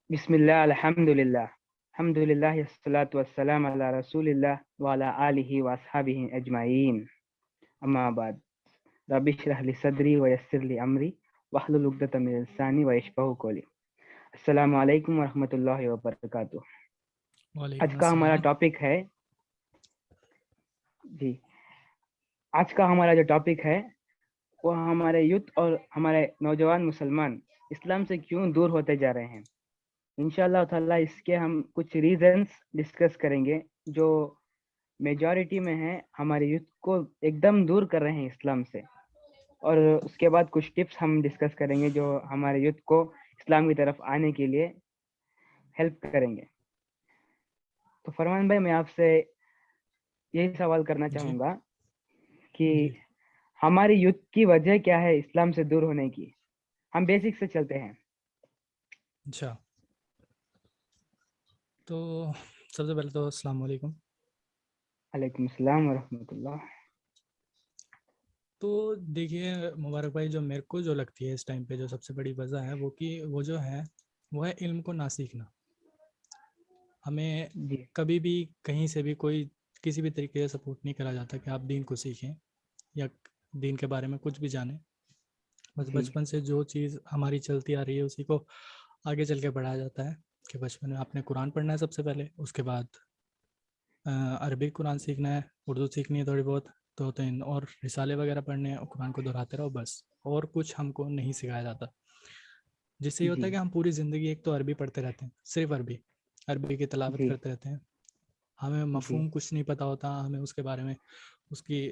बिस्मिल्लाह अल्हम्दुलिल्लाह अल्हम्दुलिल्लाह यस्सलातु वस्सलाम अला रसूलिल्लाह व अला आलिहि व अस्हाबिहि अजमाइन अम्मा बाद रब्बि इश्रह ली सदरी व यस्सिर ली अमरी वहलुल उक़दतम मिन लिसानी व यफ्क़हू क़ौली। अस्सलामु अलैकुम व रहमतुल्लाहि व बरकातुहू। आज का हमारा टॉपिक है आज का हमारा जो टॉपिक है वो हमारे यूथ और हमारे नौजवान मुसलमान इस्लाम से क्यों दूर होते जा रहे हैं। इंशाअल्लाह ताला इसके हम कुछ रीजंस डिस्कस करेंगे जो मेजॉरिटी में है हमारे यूथ को एकदम दूर कर रहे हैं इस्लाम से, और उसके बाद कुछ टिप्स हम डिस्कस करेंगे जो हमारे यूथ को इस्लाम की तरफ आने के लिए हेल्प करेंगे। तो फरमान भाई, मैं आपसे यही सवाल करना चाहूँगा कि हमारी यूथ की वजह क्या है इस्लाम से दूर होने की। हम बेसिक से चलते हैं। अच्छा, तो सबसे पहले तो अस्सलाम वालेकुम। वालेकुम अस्सलाम व रहमतुल्लाह। तो देखिए मुबारक भाई, जो मेरे को जो लगती है इस टाइम पे जो सबसे बड़ी वजह है वो जो है वो है इल्म को ना सीखना। हमें जी कभी भी कहीं से भी कोई किसी भी तरीके से सपोर्ट नहीं करा जाता कि आप दीन को सीखें या दीन के बारे में कुछ भी जानें। बस जी बचपन से जो चीज़ हमारी चलती आ रही है उसी को आगे चल के बढ़ाया जाता है कि बचपन में आपने कुरान पढ़ना है सबसे पहले, उसके बाद अरबी कुरान सीखना है, उर्दू सीखनी है थोड़ी बहुत, दो तीन और रिसाले वगैरह पढ़ने हैं और कुरान को दोहराते रहो बस, और कुछ हमको नहीं सिखाया जाता। जिससे ये होता जी है कि हम पूरी ज़िंदगी एक तो अरबी पढ़ते रहते हैं, सिर्फ अरबी की तलावत जी करते रहते हैं। हमें जी मफ़हूम कुछ नहीं पता होता, हमें उसके बारे में उसकी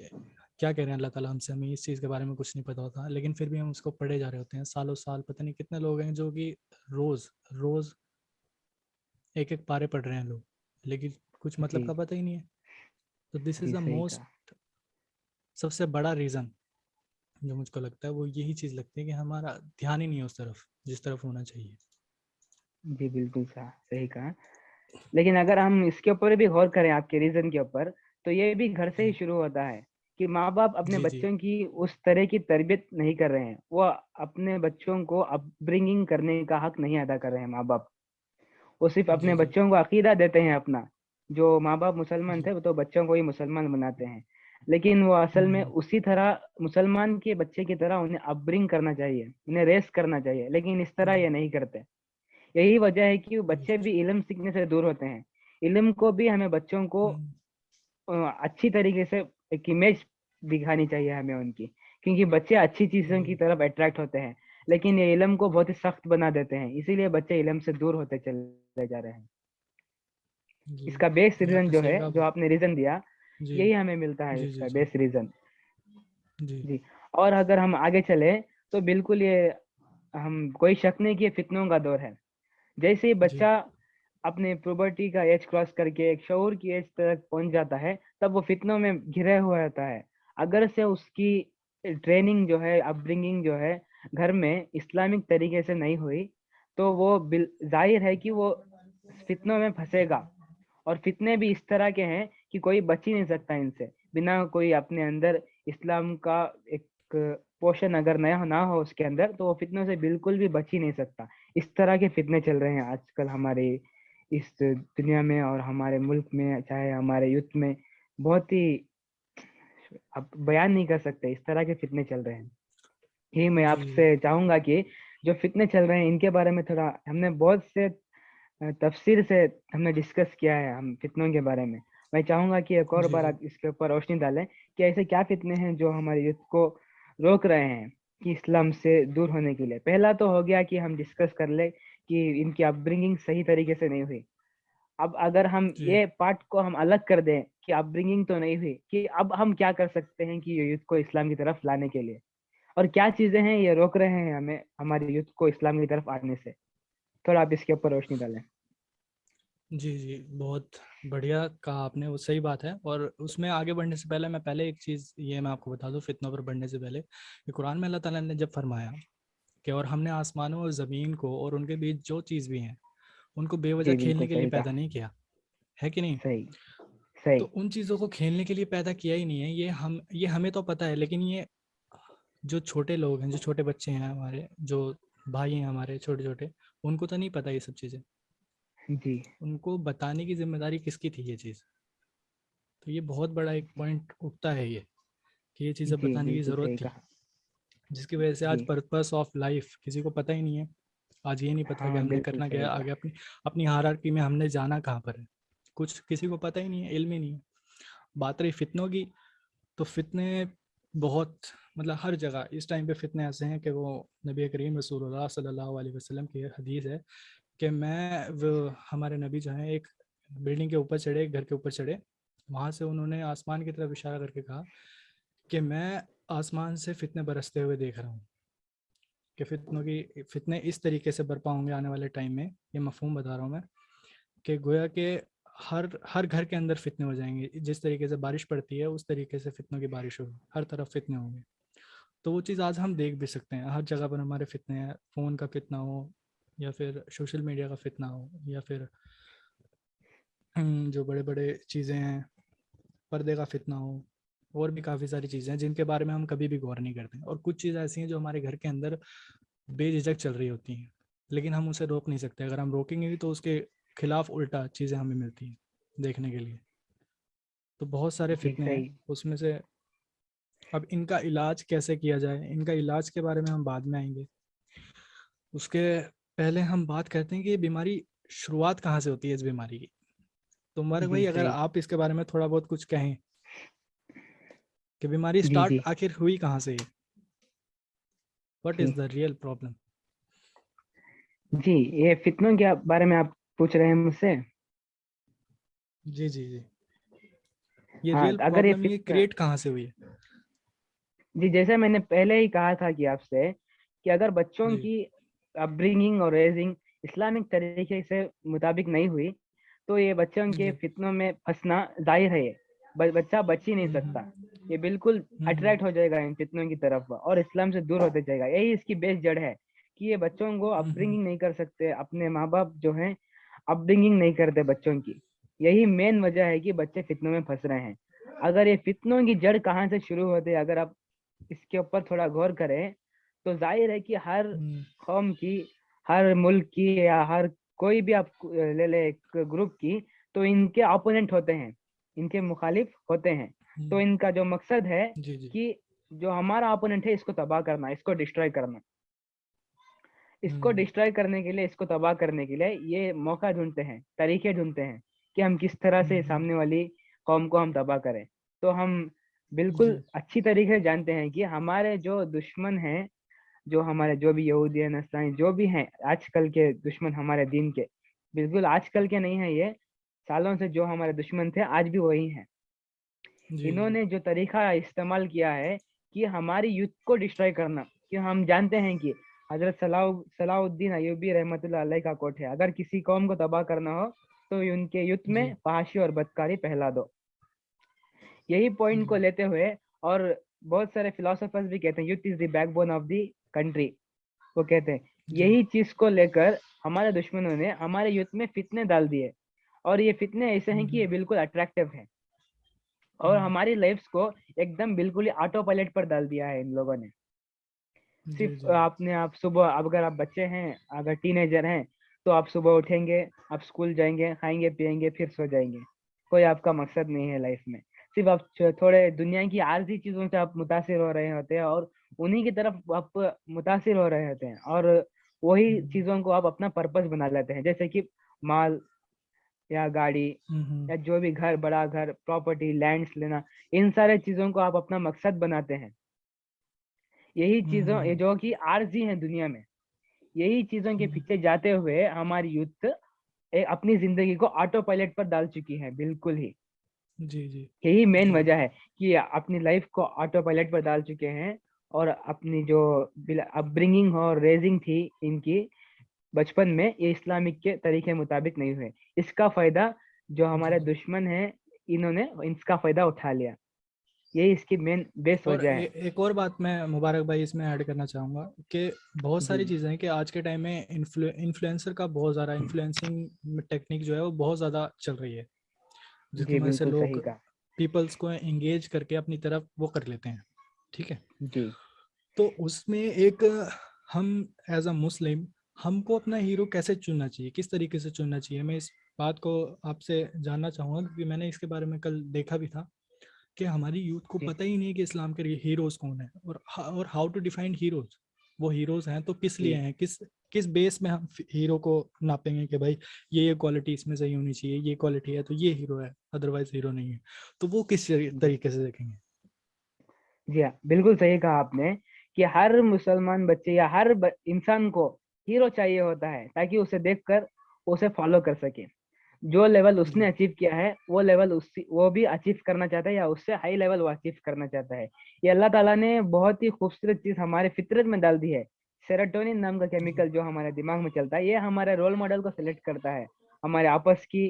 क्या कह रहे हैं अल्लाह ताला हमसे, हमें इस चीज़ के बारे में कुछ नहीं पता होता, लेकिन फिर भी हम उसको पढ़े जा रहे होते हैं सालों साल। पता नहीं कितने लोग हैं जो कि रोज़ रोज़ एक एक पारे पढ़ रहे हैं लोग, लेकिन कुछ मतलब जी का पता ही नहीं है। तो दिस इज़ जी द सही मोस्ट कहा। सबसे बड़ा रीज़न जो मुझको लगता है, वो यही चीज़ लगती है कि हमारा ध्यान ही नहीं है उस तरफ जिस तरफ होना चाहिए। जी बिल्कुल सही कहा। लेकिन अगर हम इसके ऊपर भी गौर करें, आपके रीजन के ऊपर, तो ये भी घर से ही जी शुरू होता है कि माँ बाप अपने जी जी बच्चों की उस तरह की तरबियत नहीं कर रहे हैं। वो अपने बच्चों को अपब्रिंगिंग करने का हक नहीं अदा कर रहे हैं माँ बाप। वो सिर्फ जी अपने जी बच्चों को अकीदा देते हैं अपना। जो माँ बाप मुसलमान जी थे वो तो बच्चों को ही मुसलमान बनाते हैं, लेकिन वो असल में हम्म, उसी तरह मुसलमान के बच्चे की तरह उन्हें अपब्रिंग करना चाहिए, उन्हें रेस करना चाहिए, लेकिन इस तरह जी ये नहीं करते। यही वजह है कि जी बच्चे भी इल्म सीखने से दूर होते हैं। इल्म को भी हमें बच्चों को हम्म, अच्छी तरीके से एक इमेज दिखानी चाहिए हमें उनकी, क्योंकि बच्चे अच्छी चीजों की जी तरफ अट्रैक्ट होते हैं, लेकिन ये इल्म को बहुत ही सख्त बना देते हैं, इसीलिए बच्चे इल्म से दूर होते चले जा रहे हैं। जी इसका बेस ये रीजन आपने जो सही है, कहा। जो आपने रीजन दिया, जी यही हमें मिलता है जी जी इसका जी बेस रीजन। जी जी। और अगर हम आगे चले तो बिल्कुल ये हम कोई शक नहीं कि ये फितनों का दौर है। जैसे ही जी बच्चा अपने प्यूबर्टी का एज क्रॉस करके एक शऊर की एज तक पहुंच जाता है, तब वो फितनों में घिरा हुआ रहता है। अगर से उसकी ट्रेनिंग जो है, अपब्रिंगिंग जो है घर में इस्लामिक तरीके से नहीं हुई, तो वो जाहिर है कि वो फितनों में फंसेगा। और फितने भी इस तरह के हैं कि कोई बच ही नहीं सकता इनसे, बिना कोई अपने अंदर इस्लाम का एक पोषण अगर नया ना हो उसके अंदर, तो वो फितनों से बिल्कुल भी बच ही नहीं सकता। इस तरह के फितने चल रहे हैं आजकल हमारे इस दुनिया में और हमारे मुल्क में, चाहे हमारे यूथ में। बहुत ही आप बयान नहीं कर सकते, इस तरह के फितने चल रहे हैं। यही मैं जी जी आपसे चाहूंगा कि जो फितने चल रहे हैं इनके बारे में थोड़ा, हमने बहुत से तफसीर से हमने डिस्कस किया है हम फितनों के बारे में। मैं चाहूंगा कि एक और जी बार जी आप इसके ऊपर रोशनी डालें कि ऐसे क्या फितने हैं जो हमारे यूथ को रोक रहे हैं कि इस्लाम से दूर होने के लिए। पहला तो हो गया कि हम डिस्कस कर ले कि इनकी अपब्रिंगिंग सही तरीके से नहीं हुई। अब अगर हम जी ये पार्ट को हम अलग कर दें कि अपब्रिंगिंग तो नहीं हुई, कि अब हम क्या कर सकते हैं कि यूथ को इस्लाम की तरफ लाने के लिए, और क्या चीजें हैं ये रोक रहे हैं हमें हमारे यूथ को इस्लाम की तरफ आने से। थोड़ा आप इसके ऊपर रोशनी डालें। जी, बहुत बढ़िया कहा आपने, वो सही बात है। और उसमें आगे बढ़ने से पहले एक चीज़ ये मैं आपको बता दूं, फितनों पर बढ़ने से पहले, कि कुरान में अल्लाह ताला ने जब फरमाया कि और हमने आसमानों और ज़मीन को और उनके बीच जो चीज़ भी हैं उनको बेवजह जी खेलने बिल्कुल के लिए सही पैदा कहा। नहीं किया, है कि नहीं? सही। तो सही। उन चीज़ों को खेलने के लिए पैदा किया ही नहीं है, ये हमें तो पता है, लेकिन ये जो छोटे लोग हैं, जो छोटे बच्चे हैं हमारे, जो भाई हैं हमारे छोटे छोटे, उनको तो नहीं पता ये सब चीज़ें। जी। उनको बताने की जिम्मेदारी किसकी थी ये चीज़? तो ये बहुत बड़ा एक पॉइंट उठता है ये, कि ये चीज़ें जी बताने की बिल्कुल ज़रूरत सही थी, कहा। जिसकी वजह से आज जी। पर्पस ऑफ लाइफ किसी को पता ही नहीं है। आज ये नहीं पता कि हाँ हमने बिल्कुल करना क्या सही है कहा। आगे, अपनी अपनी हायरार्की में हमने जाना कहाँ पर है, कुछ किसी को पता ही नहीं है, इल्म ही नहीं है। बात रही फितनों की, तो फितने बहुत, मतलब हर जगह इस टाइम पे फितने ऐसे हैं कि वो नबी करीम रसूलुल्लाह सल्लल्लाहु अलैहि वसल्लम की हदीस है कि वो हमारे नबी जो हैं एक बिल्डिंग के ऊपर चढ़े, एक घर के ऊपर चढ़े, वहाँ से उन्होंने आसमान की तरफ इशारा करके कहा कि मैं आसमान से फितने बरसते हुए देख रहा हूँ, कि फितने इस तरीके से बरपा होंगे आने वाले टाइम में। ये मफहूम बता रहा हूँ मैं, कि गोया के हर हर घर के अंदर फितने हो जाएंगे, जिस तरीके से बारिश पड़ती है उस तरीके से फितनों की बारिश होगी, हर तरफ फितने होंगे। तो वो चीज़ आज हम देख भी सकते हैं, हर जगह पर हमारे फितने हैं, फ़ोन का फितना हो, या फिर सोशल मीडिया का फितना हो, या फिर जो बड़े बड़े चीज़ें हैं, पर्दे का फितना हो, और भी काफ़ी सारी चीज़ें हैं जिनके बारे में हम कभी भी गौर नहीं करते। और कुछ चीज़ें ऐसी हैं जो हमारे घर के अंदर बेझिझक चल रही होती हैं, लेकिन हम उसे रोक नहीं सकते। अगर हम रोकेंगे भी तो उसके खिलाफ उल्टा चीज़ें हमें मिलती हैं देखने के लिए। तो बहुत सारे जी फितने हैं सही। उसमें से। अब इनका इलाज कैसे किया जाए, इनका इलाज के बारे में हम बाद में आएंगे। उसके पहले हम बात करते हैं कि ये बीमारी शुरुआत कहाँ से होती है, इस बीमारी की। तो मुबारक जी भाई, अगर सही। आप इसके बारे में थोड़ा बहुत कुछ कहें कि बीमारी जी स्टार्ट जी। आखिर हुई कहाँ से है, व्हाट जी। Is the real problem? जी, ये फितनों के बारे में आप पूछ रहे हैं मुझसे। जी जी जी, ये हाँ, रियल अगर ये प्रॉब्लम ये फितना, क्रिएट कहाँ से हुई है? जी जैसे मैंने पहले ही कहा था कि आपसे, कि अगर बच्चों जी। की अपब्रिंगिंग और रेजिंग इस्लामिक तरीके से मुताबिक नहीं हुई, तो ये बच्चों के जी। फितनों में फंसना जाहिर है। बच्चा बच ही नहीं सकता। हम्म। ये बिल्कुल हम्म। अट्रैक्ट हो जाएगा इन फितनों की तरफ और इस्लाम से दूर होते जाएगा। यही इसकी बेस जड़ है कि ये बच्चों को हम्म। अपब्रिंगिंग नहीं कर सकते, अपने माँ बाप जो हैं अपब्रिंगिंग नहीं करते बच्चों की। यही मेन वजह है कि बच्चे फितनों में फंस रहे हैं। अगर ये फितनों की जड़ कहाँ से शुरू होते है, अगर आप इसके ऊपर थोड़ा गौर करें, तो जाहिर है कि हर हम्म। कौम की, हर मुल्क की, या हर कोई भी आप ले ले एक ग्रुप की, तो इनके ओपोनेंट होते हैं, इनके मुखालिफ होते हैं। तो हम्म। इनका जो मकसद है जी जी। कि जो हमारा ओपोनेंट है इसको तबाह करना, इसको डिस्ट्रॉय करना। इसको हम्म। डिस्ट्रॉय करने के लिए, इसको तबाह करने के लिए ये मौका ढूंढते हैं, तरीके ढूंढते हैं कि हम किस तरह से हम्म। सामने वाली कौम को हम तबाह करें। तो हम बिल्कुल जी। अच्छी तरीके से जानते हैं कि हमारे जो दुश्मन हैं, जो हमारे जो भी यहूदी है, नसरानी जो भी हैं आजकल के दुश्मन हमारे दीन के, बिल्कुल आजकल के नहीं है ये, सालों से जो हमारे दुश्मन थे आज भी वही हैं। जी जी। इन्होंने जो तरीका इस्तेमाल किया है कि हमारी यूथ को डिस्ट्रॉय करना, कि हम जानते हैं कि हजरत सलाउद्दीन अयूबी रहमतुल्लाह अलैह का कोट है, अगर किसी कौम को तबाह करना हो तो उनके यूथ जी में फहाशी और बदकारी पहला दो। यही पॉइंट को जी। लेते हुए, और बहुत सारे फिलोसोफर्स भी कहते हैं youth is the backbone of the country, वो कहते हैं। जी। यही चीज को लेकर हमारे दुश्मनों ने हमारे यूथ में फितने डाल दिए, और ये फितने ऐसे हैं कि ये हम्म। बिल्कुल अट्रैक्टिव है, और हम्म। हमारी लाइफ्स को एकदम बिल्कुल ही ऑटो पायलट पर डाल दिया है इन लोगों ने। जी सिर्फ जी। आपने, आप सुबह, अगर आप बच्चे हैं, अगर टीनेजर हैं, तो आप सुबह उठेंगे, आप स्कूल जाएंगे, खाएंगे पिएंगे, फिर सो जाएंगे। कोई आपका मकसद नहीं है लाइफ में। सिर्फ आप थोड़े दुनिया की आर्जी चीजों से आप मुतासिर हो रहे होते हैं, और उन्हीं की तरफ आप मुतासिर हो रहे होते हैं, और वही हम्म। चीजों को आप अपना पर्पस बना लेते हैं, जैसे कि माल या गाड़ी, हम्म। या जो भी घर, बड़ा घर, प्रॉपर्टी, लैंड्स लेना, इन सारे चीजों को आप अपना मकसद बनाते हैं। यही चीजों, ये हम्म। जो कि आर्जी हैं दुनिया में, यही चीजों के हम्म। पीछे जाते हुए हमारी यूथ अपनी जिंदगी को ऑटो पायलट पर डाल चुकी है बिल्कुल ही। जी जी। यही मेन जी। वजह है कि अपनी लाइफ को ऑटो पायलट पर डाल चुके हैं, और अपनी जो अपब्रिंगिंग और रेजिंग थी इनकी, बचपन में ये इस्लामिक के तरीके मुताबिक नहीं हुए। इसका फायदा जो हमारे जी। दुश्मन है, इन्होंने इसका फायदा उठा लिया। यही इसकी मेन बेस और वजह है। एक और बात मैं मुबारक भाई इसमें ऐड करना चाहूँगा कि बहुत जी सारी चीज़ें हैं कि आज के टाइम में इन्फ्लुएंसर का बहुत ज़्यादा इन्फ्लुएंसिंग टेक्निक जो है वो बहुत ज़्यादा चल रही है, जिसकी जी वजह से बिल्कुल सही लोग कहा। पीपल्स को एंगेज करके अपनी तरफ वो कर लेते हैं। ठीक है, जी तो उसमें एक हम एज अ मुस्लिम हमको अपना हीरो कैसे चुनना चाहिए, किस तरीके से चुनना चाहिए, मैं इस बात को आपसे जानना चाहूँगा, क्योंकि मैंने इसके बारे में कल देखा भी था कि हमारी यूथ को जी पता ही नहीं है कि इस्लाम के हीरोज कौन है, और हाउ टू डिफाइन हीरोज। वो हीरोज हैं तो किस लिए जी हैं, किस किस बेस में हम हीरो को नापेंगे कि भाई ये क्वालिटी इसमें सही होनी चाहिए, ये क्वालिटी है तो ये हीरो है, अदरवाइज हीरो नहीं है। तो वो किस जी तरीके से देखेंगे? जी हाँ, बिल्कुल सही कहा आपने कि हर मुसलमान बच्चे या हर इंसान को हीरो चाहिए होता है, ताकि उसे देखकर उसे फॉलो कर सके। जो लेवल उसने जी अचीव किया है वो लेवल उसी वो भी अचीव करना चाहता है, या उससे हाई लेवल वो अचीव करना चाहता है। ये अल्लाह ताला ने बहुत ही खूबसूरत चीज हमारे फितरत में डाल दी है। सेरोटोनिन नाम का जी केमिकल जो हमारे दिमाग में चलता है, ये हमारे रोल मॉडल को सिलेक्ट करता है। हमारे आपस की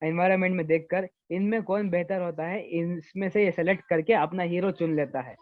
एनवायरनमेंट में देखकर इनमें कौन बेहतर होता है, इसमें से ये सेलेक्ट करके अपना हीरो चुन लेता है।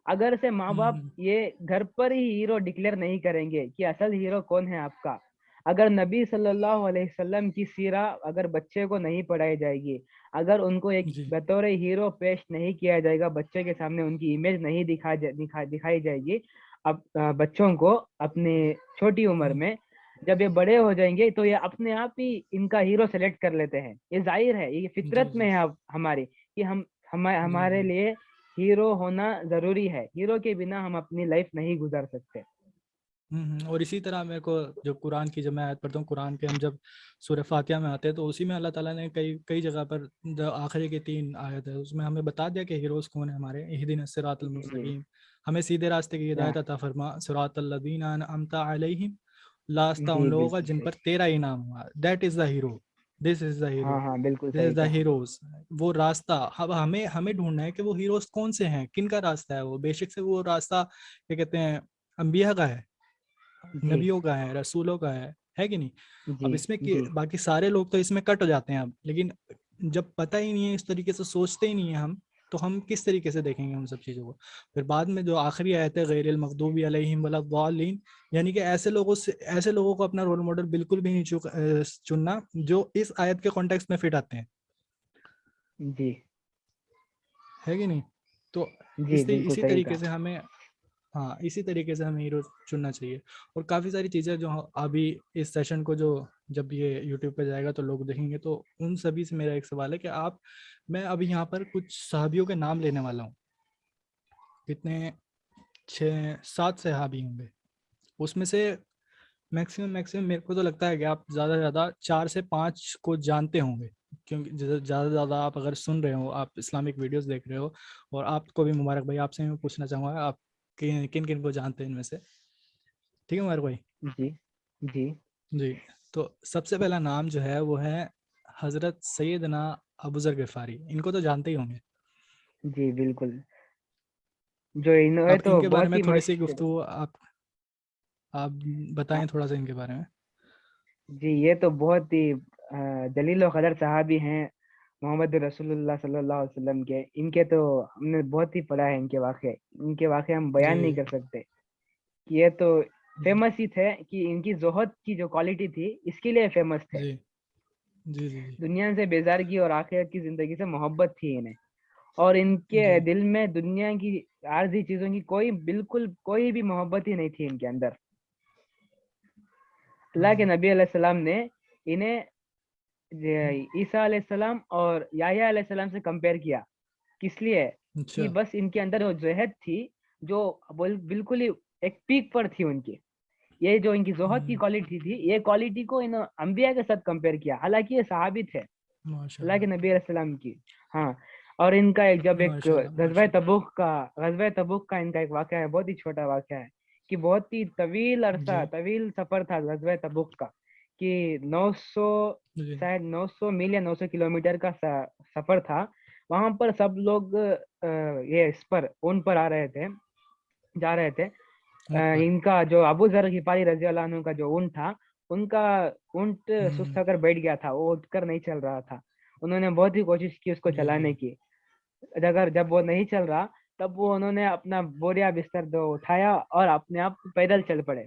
अगर से माँ बाप हम्म ये घर पर ही हीरो डिक्लेयर नहीं करेंगे कि असल हीरो कौन है आपका, अगर नबी सल्लल्लाहु अलैहि वसल्लम की सीरा अगर बच्चे को नहीं पढ़ाई जाएगी, अगर उनको एक जी बतौर हीरो पेश नहीं किया जाएगा, बच्चे के सामने उनकी इमेज नहीं दिखाई जाएगी, अब बच्चों को अपने छोटी उम्र हम्म में, जब ये बड़े हो जाएंगे तो ये अपने आप ही इनका हीरो सेलेक्ट कर लेते हैं। ये जाहिर है, ये जी फितरत में जी है हमारी, कि जी हमारे जी लिए हीरो होना जरूरी है। हीरो के बिना हम अपनी लाइफ नहीं गुजार सकते। और इसी तरह मेरे को जो कुरान की, जब मैं आयत पढ़ता हूँ कुरान के, हम जब सूरह फातिहा में आते हैं तो उसी में अल्लाह ताला ने कई कई जगह पर, जो आखिरी की 3 आयत है उसमें हमें बता दिया कि हीरोज कौन है हमारे। इहदिन सिरातल जी मुस्तकीम, हमें सीधे रास्ते की या हिदायत अता फरमा, सिरातल लदीना अनअमता अलैहिम, रास्ता उन जी लोगों का बिल्कुल जिन सही। पर तेरा इनाम हुआ, that is the hero, this is the hero, हाँ हाँ बिल्कुल दिस इज सही द कहा। हीरोज। वो रास्ता अब हमें हमें ढूंढना है कि वो हीरोज कौन से हैं, किन का रास्ता है वो। बेशक से वो रास्ता क्या कहते हैं, अंबिया का है, जी नबियों का है, रसूलों का है कि नहीं। जी अब इसमें जी बाकी सारे लोग तो इसमें कट हो जाते हैं अब, लेकिन जब पता ही नहीं है, इस तरीके से सोचते ही नहीं है हम, तो हम किस तरीके से देखेंगे उन सब चीज़ों को। फिर बाद में जो आखिरी आयत है, गैरिल मगदूबी अलैहिम वलद्दालिन, यानी कि ऐसे लोगों को अपना रोल मॉडल बिल्कुल भी नहीं चुनना जो इस आयत के कॉन्टेक्स्ट में फिट आते हैं, जी है कि नहीं। तो जी बिल्कुल इसी सही तरीके कहा। से हमें, हाँ इसी तरीके से हमें हीरो चुनना चाहिए। और काफ़ी सारी चीज़ें जो अभी इस सेशन को, जो जब ये यूट्यूब पे जाएगा तो लोग देखेंगे, तो उन सभी से मेरा एक सवाल है कि आप, मैं अभी यहाँ पर कुछ सहाबियों के नाम लेने वाला हूँ। कितने, 6-7 सहाबी होंगे। उसमें से मैक्सिमम मैक्सिमम मेरे को तो लगता है कि आप ज़्यादा से ज़्यादा 4 से 5 को जानते होंगे, क्योंकि ज़्यादा से ज़्यादा आप अगर सुन रहे हो, आप इस्लामिक वीडियोस देख रहे हो। और आपको भी मुबारक भाई, आपसे मैं पूछना चाहूँगा, आप किन किन किन को जानते हैं इनमें से? ठीक है मुबारक भाई। जी जी जी, तो सबसे पहला नाम जो है वो है हज़रत सैयदना अबू ज़र ग़िफ़ारी। इनको तो जानते ही होंगे। जी बिल्कुल। जो इन्होंने अब तो इनके बारे बहुत में ही थोड़ी सी मशहूर। गुफ्तगू आप बताएं थोड़ा सा इनके बारे में। जी ये तो बहुत ही जलील और कदर सहाबी हैं मोहम्मद रसूलुल्लाह सल्लल्लाहु अलैहि वसल्लम के। इनके तो हमने बहुत ही पढ़ा है, इनके वाक़े हम जी बयान नहीं कर सकते। कि ये तो जी फेमस ही थे, कि इनकी जोहद की जो क्वालिटी थी इसके लिए फेमस थे। जी जी जी जी दुनिया से बेजारगी और आखिरत की जिंदगी से मोहब्बत थी इन्हें। और इनके जी दिल में दुनिया की आर्जी चीजों की बिल्कुल कोई भी मोहब्बत ही नहीं थी इनके अंदर। अल्लाह के हम्म, नबी अलैहिस्सलाम ने इन्हें ईसा अलैहिस्सलाम और याह्या अलैहिस्सलाम से कंपेयर किया। किस लिए? अच्छा। कि बस इनके अंदर वो जोहद थी, जो बिल्कुल ही एक पीक पर थी उनकी। ये जो इनकी जोहद की हम्म, क्वालिटी थी, ये क्वालिटी को इन अंबिया के साथ कंपेयर किया, हालांकि ये सहाबी थे अल्लाह के माशाल्लाह नबी अलैहिस्सलाम की। हाँ। और इनका एक माशाल्लाह माशाल्लाह। गजवा तबूक का इनका एक वाक़या है, बहुत ही छोटा वाक़या है। कि बहुत ही जी तवील सफर था गजवा तबूक का। कि 900, जी शायद 900 मील या 900 किलोमीटर का सफर था। वहां पर सब लोग ये इस पर ऊंट पर आ रहे थे, जा रहे थे। ऊँट पर। इनका जो अबू जर गिफारी रजी अल्लाह अन्हु का जो ऊंट था, उनका ऊंट सुस्त होकर बैठ गया था, वो उठकर नहीं चल रहा था। उन्होंने बहुत ही कोशिश की उसको जी जी चलाने की। अगर जब वो नहीं चल रहा, तब वो उन्होंने अपना बोरिया बिस्तर दो उठाया और अपने आप पैदल चल पड़े।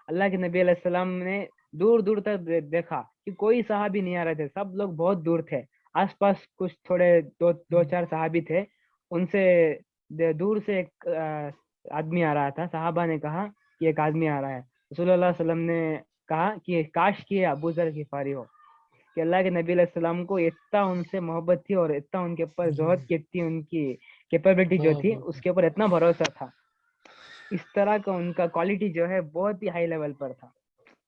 अल्लाह के नबी अलैहिस्सलाम ने दूर दूर तक देखा कि कोई सहाबी नहीं आ रहे थे, सब लोग बहुत दूर थे। आसपास कुछ थोड़े दो दो चार सहाबी थे, उनसे दूर से एक आदमी आ रहा था। सहाबा ने कहा कि एक आदमी आ रहा है। रसूलुल्लाह सल्लल्लाहु अलैहि वसल्लम ने कहा कि काश कि ये अबू जर गिफारी हो। कि अल्लाह के नबी अलैहिस्सलाम को इतना उनसे मोहब्बत थी और इतना उनके ऊपर जी जोहद की इतनी उनकी कैपेबिलिटी जो वाह थी, वाह उसके ऊपर इतना भरोसा था। इस तरह का उनका क्वालिटी जो है बहुत ही हाई लेवल पर था।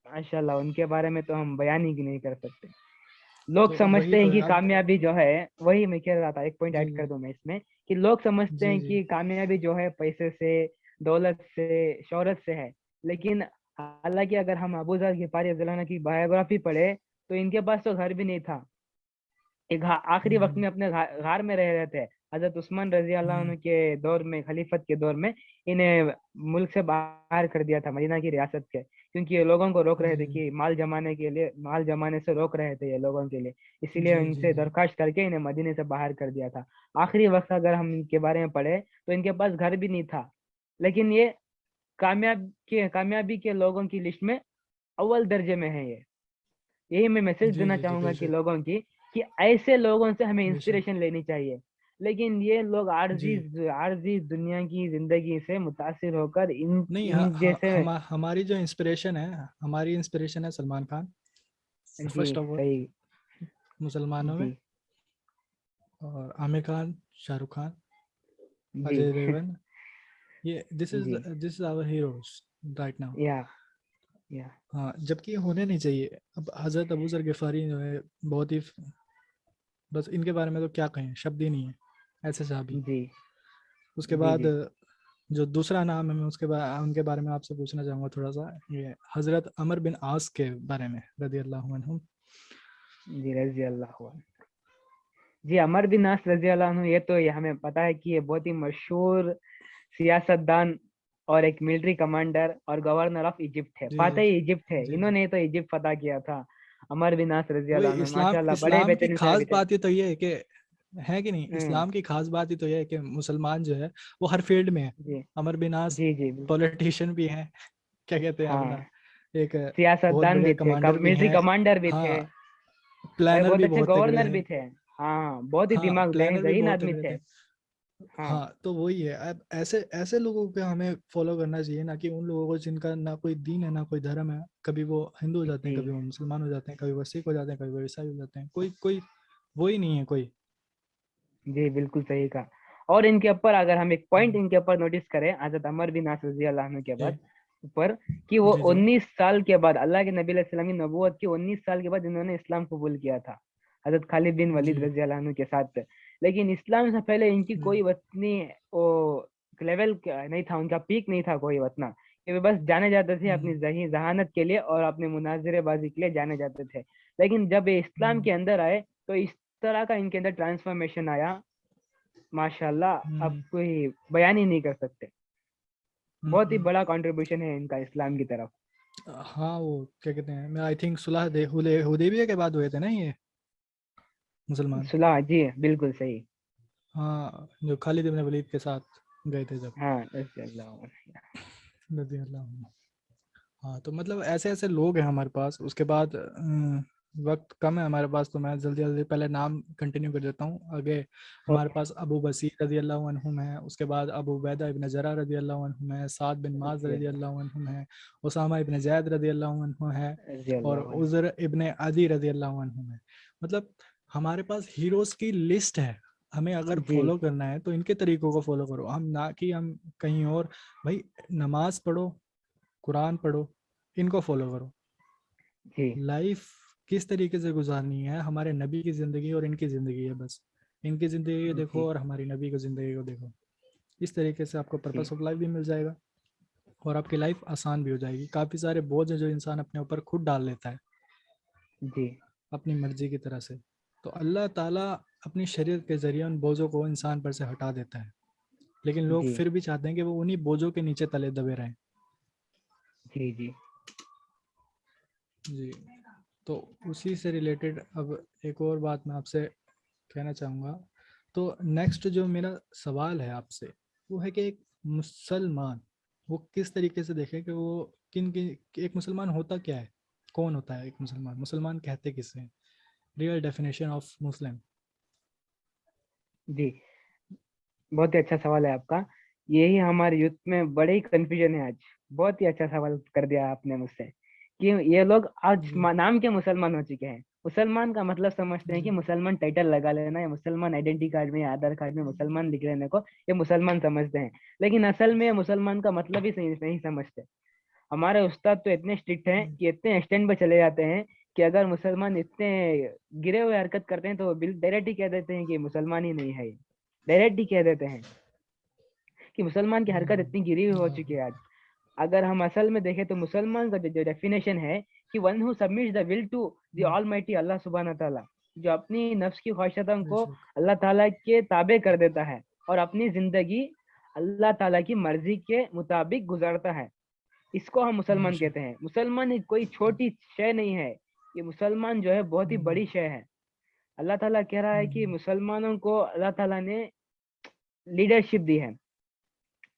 माशाल्लाह, उनके बारे में तो हम बयान ही नहीं कर सकते। लोग तो वही समझते तो हैं है कि अब। कामयाबी जो है, वही मैं कह रहा था, एक पॉइंट जी ऐड कर जी दूं मैं इसमें, कि लोग समझते जी हैं जी कि कामयाबी जो है पैसे से, दौलत से, शोहरत से है। लेकिन हालांकि अगर हम अबू जर गिफारी रज़ियल्लाहु अन्हु की बायोग्राफी पढ़े, तो इनके पास तो घर भी नहीं था। एक आखिरी वक्त हम्म में अपने गार में रह रहे थे। हजरत उस्मान रजी अल्लाह हम्म अन्हु के दौर में, खलीफत के दौर में, इन्हें मुल्क से बाहर कर दिया था, मदीना की रियासत के, क्योंकि ये लोगों को रोक रहे जी थे कि माल जमाने के लिए, माल जमाने से रोक रहे थे ये लोगों के लिए। इसीलिए जी जी इनसे जी दरखास्त करके इन्हें मदीने से बाहर कर दिया था। आखिरी वक्त अगर हम इनके बारे में पढ़े, तो इनके पास घर भी नहीं था। लेकिन ये कामयाबी के लोगों की लिस्ट में अव्वल दर्जे में है ये। यही मैं मैसेज जी देना जी जी चाहूंगा कि बेशक लोगों की, कि ऐसे लोगों से हमें बेशक। इंस्पिरेशन लेनी चाहिए। लेकिन ये लोग जी आरजी आरजी दुनिया की जिंदगी से मुतासिर होकर इन नहीं इन जैसे। हमारी जो इंस्पिरेशन है, हमारी इंस्पिरेशन है सलमान खान जी फर्स्ट ऑफ ऑल सही। मुसलमानों में, जी और आमिर खान, शाहरुख खान, जी अजय देवगन। ये जी this is our heroes right now. Yeah yeah हाँ, जबकि ये होने नहीं चाहिए। अब हजरत अबू जर गिफारी जो है बहुत ही, बस इनके बारे में तो क्या कहें, शब्द ही नहीं है, ऐसे साहबी। जी उसके जी बाद जी जो दूसरा नाम है, मैं उसके बाद उनके बारे में आपसे पूछना चाहूँगा थोड़ा सा, ये हजरत अमर बिन आस के बारे में रदी अल्लाह अन्हुम। जी रजी अल्लाह अन्हु। जी, अमर बिन नास रजी अल्लाह अन्हु, ये हमें पता है कि ये बहुत ही मशहूर सियासतदान और एक मिलिट्री कमांडर और गवर्नर ऑफ इजिप्ट थे। जी जी फतेह इजिप्ट थे, जी जी। इन्होंने तो इजिप्ट फतह किया था। अमर बिन नास रजी वही अल्लाह अन्हु इस्लाम, माशाल्लाह बड़े इस्लाम की बेहतरीन खास सहाबी थे। बात ही तो ये है कि, है कि नहीं, हम्म। इस्लाम की खास बात ही तो ये है कि मुसलमान जो है वो हर फील्ड में है। जी अमर बिन आस जी जी बिल्कुल। पॉलिटिशियन भी हैं, क्या कहते हैं हाँ, अपना, एक बहुत सियासतदान बड़े भी थे, कमांडर भी मिलिट्री हैं। कमांडर भी थे, हाँ, और प्लानर बहुत भी अच्छे बहुत तगड़े गवर्नर भी हैं। थे। हाँ, बहुत ही हाँ, दिमाग प्लानर भी जहीन बहुत आदमी तगड़े थे। थे। हाँ हाँ, तो वही है। अब ऐसे ऐसे लोगों पे हमें फॉलो करना चाहिए, ना कि उन लोगों को जिनका ना कोई दीन है ना कोई धर्म है। कभी वो हिंदू हो जाते हैं, जी कभी वो मुसलमान हो जाते हैं, कभी वो सिख हो जाते हैं, कभी वो ईसाई हो जाते हैं। कोई कोई वो ही नहीं है कोई। जी बिल्कुल सही कहा। और इनके ऊपर अगर हम एक पॉइंट हम्म, इनके ऊपर नोटिस करें, हजरत अमर बिन आस रज़ी अल्लाह अन्हु के जी बाद ऊपर, कि वो जी जी 19 साल के बाद, अल्लाह के नबी अलैहि सल्लम की नबूवत के 19 साल के बाद इन्होंने इस्लाम कबूल किया था, हजरत खालिद बिन जी वलीद रज़ी अल्लाह अन्हु के साथ। लेकिन इस्लाम से पहले इनकी जी कोई वतनी वो लेवल नहीं था, उनका पीक नहीं था कोई वतना। कि वे बस जाने जाते थे अपनी हम्म, जही जहानत के लिए और अपनी मुनाजिरेबाजी के लिए जाने जाते थे। लेकिन जब ये इस्लाम हम्म, के अंदर आए, तो इस तरह का इनके अंदर ट्रांसफॉर्मेशन आया, माशाल्लाह, आप हम्म, कोई बयान ही नहीं कर सकते। बहुत ही हम्म। बड़ा कंट्रीब्यूशन है इनका इस्लाम की तरफ। हाँ, वो क्या कहते हैं, मैं आई थिंक सुलह हुदैबिया के बाद हुए थे ना ये मुसलमान। सुलह, जी बिल्कुल सही। हाँ, जो खालिद इब्न वलीद के साथ गए थे जब, हाँ रज़ी अल्लाह अन्हु। रज़ी अल्लाह अन्हु। हाँ, तो मतलब ऐसे ऐसे लोग हैं हमारे पास। उसके बाद वक्त कम है हमारे पास, तो मैं जल्दी जल्दी पहले नाम कंटिन्यू कर देता हूँ आगे। हमारे ओके। पास अबू बसीर रज़ी अल्लाह अन्हुम है, उसके बाद अबू उबैदा इब्न जरा रज़ी अल्लाह अन्हुम है, साद बिन माज रज़ी रज़ी अल्लाह अल्लाह अन्हुम है, उसामा इब्न जैद रज़ी अल्लाह अन्हु है, रज़ी और अल्लाह अन्हु। उज़र इब्न अदी रज़ी अल्लाह अन्हुम है। मतलब हमारे पास हीरोज की लिस्ट है। हमें अगर जी फॉलो करना है तो इनके तरीकों को फॉलो करो, हम ना कि हम कहीं और। भाई, नमाज पढ़ो, कुरान पढ़ो, इनको फॉलो करो। जी लाइफ किस तरीके से गुजारनी है, हमारे नबी की ज़िंदगी और इनकी ज़िंदगी है बस। इनकी ज़िंदगी को देखो जी और हमारी नबी की ज़िंदगी को देखो। इस तरीके से आपको जी पर्पस ऑफ लाइफ भी मिल जाएगा, और आपकी लाइफ आसान भी हो जाएगी। काफ़ी सारे बोझ हैं जो इंसान अपने ऊपर खुद डाल लेता है जी अपनी मर्जी की तरह से, तो अल्लाह ताला अपनी शरीयत के ज़रिए उन बोझों को इंसान पर से हटा देता है। लेकिन लोग जी फिर भी चाहते हैं कि वो उन्हीं बोझों के नीचे तले दबे रहें। जी जी जी, तो उसी से रिलेटेड अब एक और बात मैं आपसे कहना चाहूँगा। तो नेक्स्ट जो मेरा सवाल है आपसे वो है कि एक मुसलमान वो किस तरीके से देखे कि वो किन किन एक मुसलमान होता क्या है, कौन होता है एक मुसलमान, मुसलमान कहते किसे हैं, रियल डेफिनेशन ऑफ मुस्लिम। जी, बहुत ही अच्छा सवाल है आपका। यही हमारे यूथ में बड़े ही कंफ्यूजन है आज। बहुत ही अच्छा सवाल कर दिया आपने मुझसे कि ये लोग आज जी नाम के मुसलमान हो चुके हैं। मुसलमान का मतलब समझते हैं कि जी मुसलमान टाइटल लगा लेना, या मुसलमान आइडेंटिटी कार्ड में या आधार कार्ड में मुसलमान लिख लेने को ये मुसलमान समझते हैं। लेकिन असल में मुसलमान का मतलब ही सही नहीं समझते। हमारे उस्ताद तो इतने स्ट्रिक्ट हैं कि इतने एक्सटेंड पे चले जाते हैं कि अगर मुसलमान इतने गिरे हुए हरकत करते हैं तो वो बिल डायरेक्ट ही कह देते हैं कि मुसलमान ही नहीं है। डायरेक्ट ही कह देते हैं कि मुसलमान की हरकत इतनी गिरी हुई हो चुकी है आज। अगर हम असल में देखें तो मुसलमान का जो डेफिनेशन है कि one who submits the will to the almighty Allah सुब्हान ताला, जो अपनी नफ्स की ख्वाहिशातों को बेशक। अल्लाह ताला के ताबे कर देता है और अपनी जिंदगी अल्लाह ताला की मर्जी के मुताबिक गुजारता है, इसको हम मुसलमान बेशक। कहते हैं। मुसलमान एक कोई छोटी शय नहीं है, ये मुसलमान जो है बहुत ही हम्म, बड़ी शय है। अल्लाह ताला कह रहा है कि हम्म, मुसलमानों को अल्लाह ताला ने लीडरशिप दी है।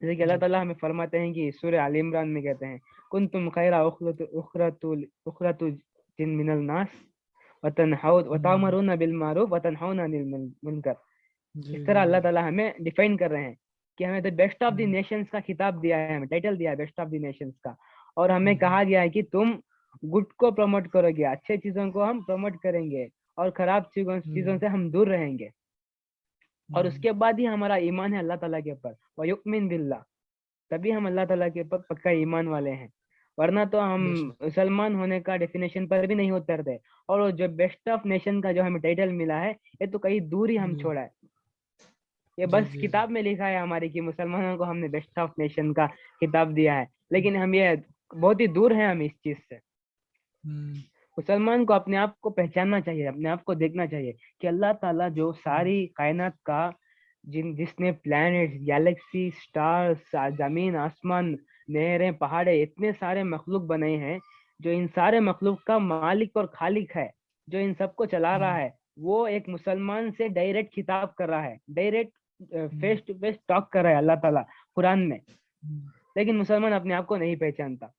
जैसे कि अल्लाह जी ताला हमें फरमाते हैं कि सूरह आल इमरान में कहते हैं, कुंतुम खैरा उखरतु जिन मिनल नास हम्म, वतमरूना बिल मारूफ वतनहौना अनिल मुनकर। जी इस जी तरह अल्लाह जी। ताला हमें डिफाइन कर रहे हैं कि हमें the best of the hmm, Nations का खिताब दिया है, हमें टाइटल दिया है बेस्ट ऑफ द नेशंस का। और हमें हम्म, कहा गया है कि तुम गुड को प्रमोट करोगे, अच्छे चीजों को हम प्रमोट करेंगे और खराब चीजों चीजों हम्म, से हम दूर रहेंगे। और हम्म, उसके बाद ही हमारा ईमान है अल्लाह ताला के ऊपर, वयुमिन बिल्लाह, तभी हम अल्लाह ताला के ऊपर पक्का ईमान वाले हैं। वरना तो हम बेशक। मुसलमान होने का डेफिनेशन पर भी नहीं उतरते। और वो जो बेस्ट ऑफ नेशन का जो हमें टाइटल मिला है, ये तो कहीं दूर ही हम जी छोड़ा है। ये जी बस जी जी। किताब में लिखा है हमारी कि मुसलमानों को हमने बेस्ट ऑफ नेशन का खिताब दिया है, लेकिन हम ये बहुत ही दूर हैं हम इस चीज से। हम्म, मुसलमान को अपने आप को पहचानना चाहिए, अपने आप को देखना चाहिए कि अल्लाह ताला जो हम्म, सारी कायनात का जिसने प्लैनेट्स, गैलेक्सी, स्टार्स, जमीन आसमान, नहरें, पहाड़े, इतने सारे मखलूक बनाए हैं, जो इन सारे मखलूक का मालिक और खालिक है, जो इन सबको चला रहा हम्म, है, वो एक मुसलमान से डायरेक्ट खिताब कर रहा है, direct hmm, face to face talk कर रहा है अल्लाह ताला कुरान में। हम्म, लेकिन मुसलमान अपने आप को नहीं पहचानता।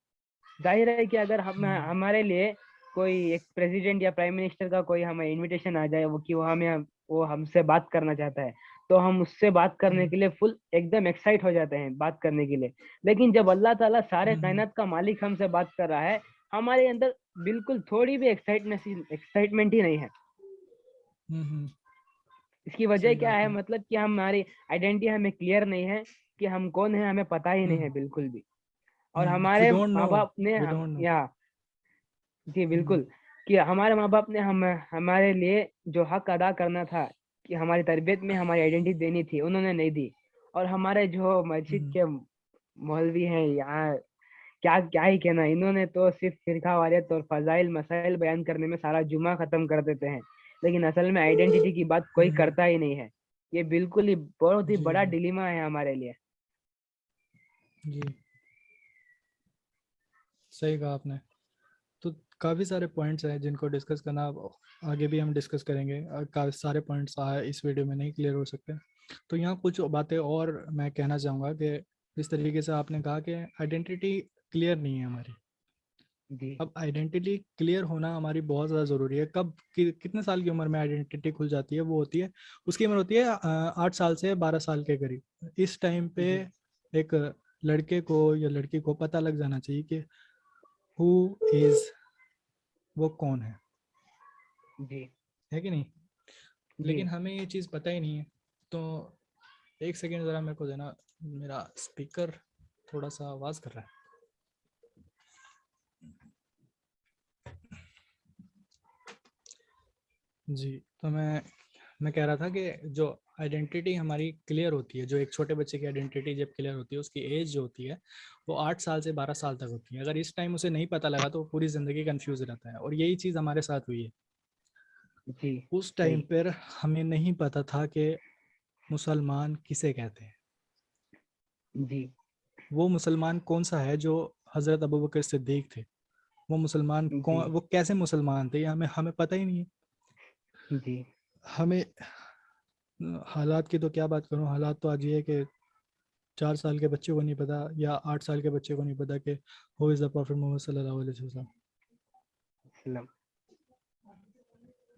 जाहिर है कि अगर हम हम्म, हमारे लिए कोई एक प्रेसिडेंट या प्राइम मिनिस्टर का कोई हमें इनविटेशन आ जाए, वो हमें वो हमसे बात करना चाहता है, तो हम उससे बात करने हम्म, के लिए फुल एकदम एक्साइट हो जाते हैं बात करने के लिए। लेकिन जब अल्लाह ताला सारे हम्म, कायनात का मालिक हमसे बात कर रहा है, हमारे अंदर बिल्कुल थोड़ी भी एक्साइटमेंट ही नहीं है। हम्म, इसकी वजह सही कहा क्या है? आपने। मतलब कि हमारी आइडेंटिटी हमें क्लियर नहीं है कि हम कौन है, हमें पता ही नहीं हम्म, है बिल्कुल भी। और वी हमारे डोंट नो, माँ बाप ने वी हम डोंट नो। या जी हम्म, बिल्कुल, कि हमारे माँ बाप ने हमारे लिए जो हक अदा करना था, कि हमारी तरबियत में हमारी आइडेंटिटी देनी थी, उन्होंने नहीं दी। और हमारे जो मस्जिद हम्म, के मौलवी हैं यहाँ, क्या क्या ही कहना, इन्होंने तो सिर्फ फिरका वारियत और फजाइल मसाइल बयान करने में सारा जुमा खत्म कर देते हैं, लेकिन असल में आइडेंटिटी की बात कोई हम्म, करता ही नहीं है। ये बिल्कुल ही बहुत ही जी बड़ा जी डिलीमा है हमारे लिए। जी, सही कहा आपने। तो काफ़ी सारे पॉइंट्स हैं जिनको डिस्कस करना, अब आगे भी हम डिस्कस करेंगे, काफ़ी सारे पॉइंट्स इस वीडियो में नहीं क्लियर हो सकते। तो यहाँ कुछ बातें और मैं कहना चाहूँगा कि जिस तरीके से आपने कहा कि आइडेंटिटी क्लियर नहीं है हमारी। जी अब आइडेंटिटी क्लियर होना हमारी बहुत ज़्यादा ज़रूरी है। कब कितने साल की उम्र में आइडेंटिटी खुल जाती है? वो होती है, उसकी उम्र होती है 8 साल से 12 साल के करीब। इस टाइम पे जी एक लड़के को या लड़की को पता लग जाना चाहिए कि हु इज़, वो कौन जी है कि नहीं। जी लेकिन हमें ये चीज़ पता ही नहीं है। तो एक सेकेंड ज़रा मेरे को देना, मेरा स्पीकर थोड़ा सा आवाज़ कर रहा है। जी, तो मैं कह रहा था कि जो आइडेंटिटी हमारी क्लियर होती है, जो एक छोटे बच्चे की आइडेंटिटी जब क्लियर होती है, उसकी एज जो होती है वो 8 साल से 12 साल तक होती है। अगर इस टाइम उसे नहीं पता लगा तो वो पूरी ज़िंदगी कंफ्यूज रहता है, और यही चीज़ हमारे साथ हुई है। जी उस सही। टाइम पर हमें नहीं पता था कि मुसलमान किसे कहते हैं, जी वो मुसलमान कौन सा है जो हज़रत अबू बकर सिद्दीक थे। वो मुसलमान जी, कौन, वो कैसे मुसलमान थे, ये हमें हमें पता ही नहीं है। जी, हमें हालात की तो क्या बात करूं, हालात तो आज ये है कि 4 साल के बच्चे को नहीं पता या 8 साल के बच्चे को नहीं पता कि who is the prophet Mohammad सल्लल्लाहु अलैहि वसल्लम। सल्लम।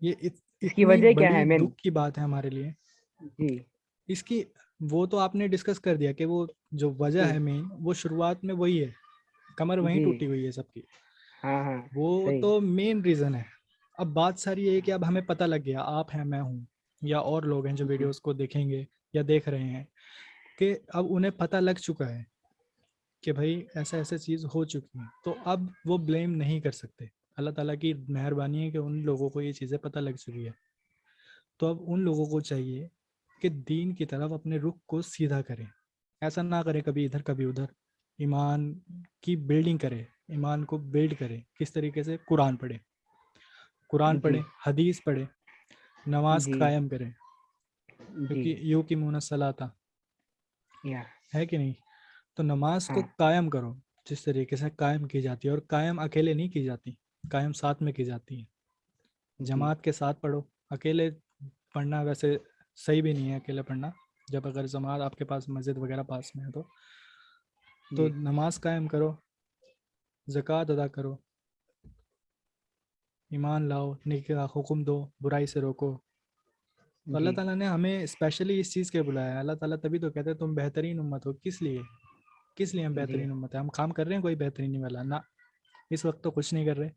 ये इसकी इतनी वजह क्या बड़ी है मेन? दुख की बात है हमारे लिए। जी, इसकी वो तो आपने डिस्कस कर दिया कि वो जो वजह जी, है मेन, वो शुरुआत में वही है, कमर वहीं जी, टूटी हुई है सबकी, हाँ, हाँ, वो सही, तो मेन रीज़न है। अब बात सारी ये है कि अब हमें पता लग गया, आप हैं, मैं हूँ, या और लोग हैं जो जी, वीडियोस को देखेंगे या देख रहे हैं, कि अब उन्हें पता लग चुका है कि भाई ऐसा ऐसा चीज़ हो चुकी है, तो अब वो ब्लेम नहीं कर सकते। अल्लाह ताला की मेहरबानी है कि उन लोगों को ये चीज़ें पता लग चुकी है। तो अब उन लोगों को चाहिए कि दीन की तरफ अपने रुख को सीधा करें, ऐसा ना करें कभी इधर कभी उधर। ईमान की बिल्डिंग करें, ईमान को बिल्ड करें। किस तरीके से? कुरान पढ़े, कुरान जी, पढ़े, हदीस पढ़े, नमाज जी, कायम करें, जी, क्योंकि यू की मुन सलाता या, है कि नहीं। तो नमाज को हाँ, कायम करो, जिस तरीके से कायम की जाती है, और कायम अकेले नहीं की जाती, कायम साथ में की जाती है। जी, जमात के साथ पढ़ो। अकेले पढ़ना वैसे सही भी नहीं है, अकेले पढ़ना, जब अगर जमात आपके पास मस्जिद वगैरह पास में है तो जी, नमाज कायम करो, ज़कात अदा करो, ईमान लाओ, नेकी का हुक्म दो, बुराई से रोको। तो अल्लाह जी, ताला ने हमें स्पेशली इस चीज़ के बुलाया है। अल्लाह ताला तभी तो कहते हैं तुम बेहतरीन उम्मत हो। किस लिए? किस लिए हम जी, बेहतरीन उम्मत है? हम काम कर रहे हैं कोई बेहतरीनी वाला ना? इस वक्त तो कुछ नहीं कर रहे।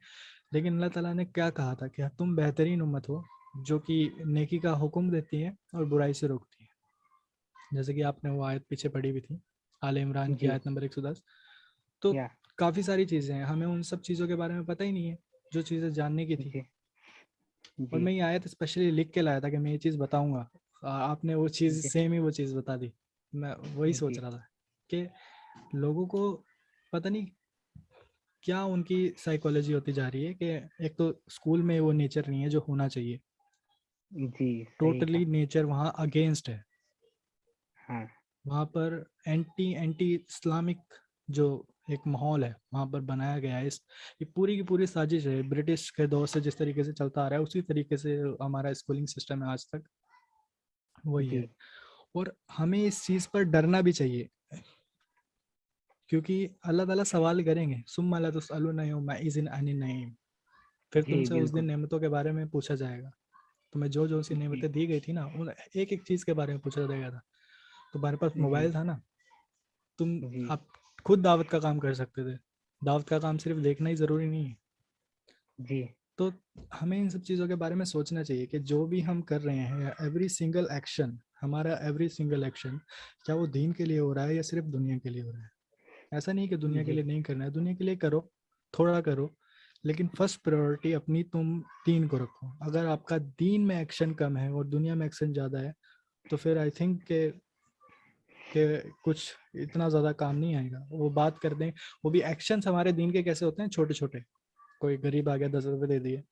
लेकिन अल्लाह ताला ने क्या कहा था कि तुम बेहतरीन उम्मत हो, जो कि नेकी का हुक्म देती है और बुराई से रोकती है। जैसे कि आपने वो आयत पीछे पढ़ी भी थी, आले इमरान की जी, आयत नंबर 110। तो या, काफ़ी सारी चीज़ें हैं, हमें उन सब चीज़ों के बारे में पता ही नहीं है जो चीज़ें जानने की थी। जी, और जी, मैं ये आयत स्पेशली लिख के लाया था कि मैं ये चीज़ बताऊंगा। आपने वो चीज़ जी, सेम ही वो चीज़ बता दी। मैं वही सोच जी, रहा था कि लोगों को पता नहीं क्या उनकी साइकोलॉजी होती जा रही है, कि एक तो स्कूल में वो नेचर नहीं है जो होना चाहिए। जी, सही टोटली कहा, नेचर वहाँ अगेंस्ट है। हाँ, वहाँ पर एंटी एंटी इस्लामिक जो एक माहौल है वहाँ पर बनाया गया है। इस ये पूरी की पूरी साजिश है, ब्रिटिश के दौर से जिस तरीके से चलता आ रहा है उसी तरीके से हमारा स्कूलिंग सिस्टम है आज तक, वही जी, है। और हमें इस चीज़ पर डरना भी चाहिए, क्योंकि अल्लाह ताला सवाल करेंगे, सुम्मा ला तुसअलूना यौमा इज़िन अनिन नईम। फिर जी, तुमसे उस दिन बिल्कुल, नेमतों के बारे में पूछा जाएगा। तुम्हें जो जो सी जी, नेमतें दी गई थी ना, उन एक एक चीज़ के बारे में पूछा जाएगा था। तुम्हारे पास जी, मोबाइल था ना, तुम जी, आप खुद दावत का काम कर सकते थे। दावत का काम सिर्फ देखना ही ज़रूरी नहीं है। जी, तो हमें इन सब चीज़ों के बारे में सोचना चाहिए कि जो भी हम कर रहे हैं, एवरी सिंगल एक्शन, हमारा एवरी सिंगल एक्शन, क्या वो दीन के लिए हो रहा है या सिर्फ दुनिया के लिए हो रहा है। ऐसा नहीं कि दुनिया के जी, लिए नहीं करना है, दुनिया के लिए करो, थोड़ा करो, लेकिन फर्स्ट प्रायोरिटी अपनी तुम दीन को रखो। अगर आपका दीन में एक्शन कम है और दुनिया में एक्शन ज़्यादा है, तो फिर आई थिंक के कुछ इतना ज़्यादा काम नहीं आएगा। वो बात कर दें, वो भी एक्शंस हमारे दीन के कैसे होते हैं, छोटे छोटे। कोई गरीब आ गया 10 रुपये दे दिए,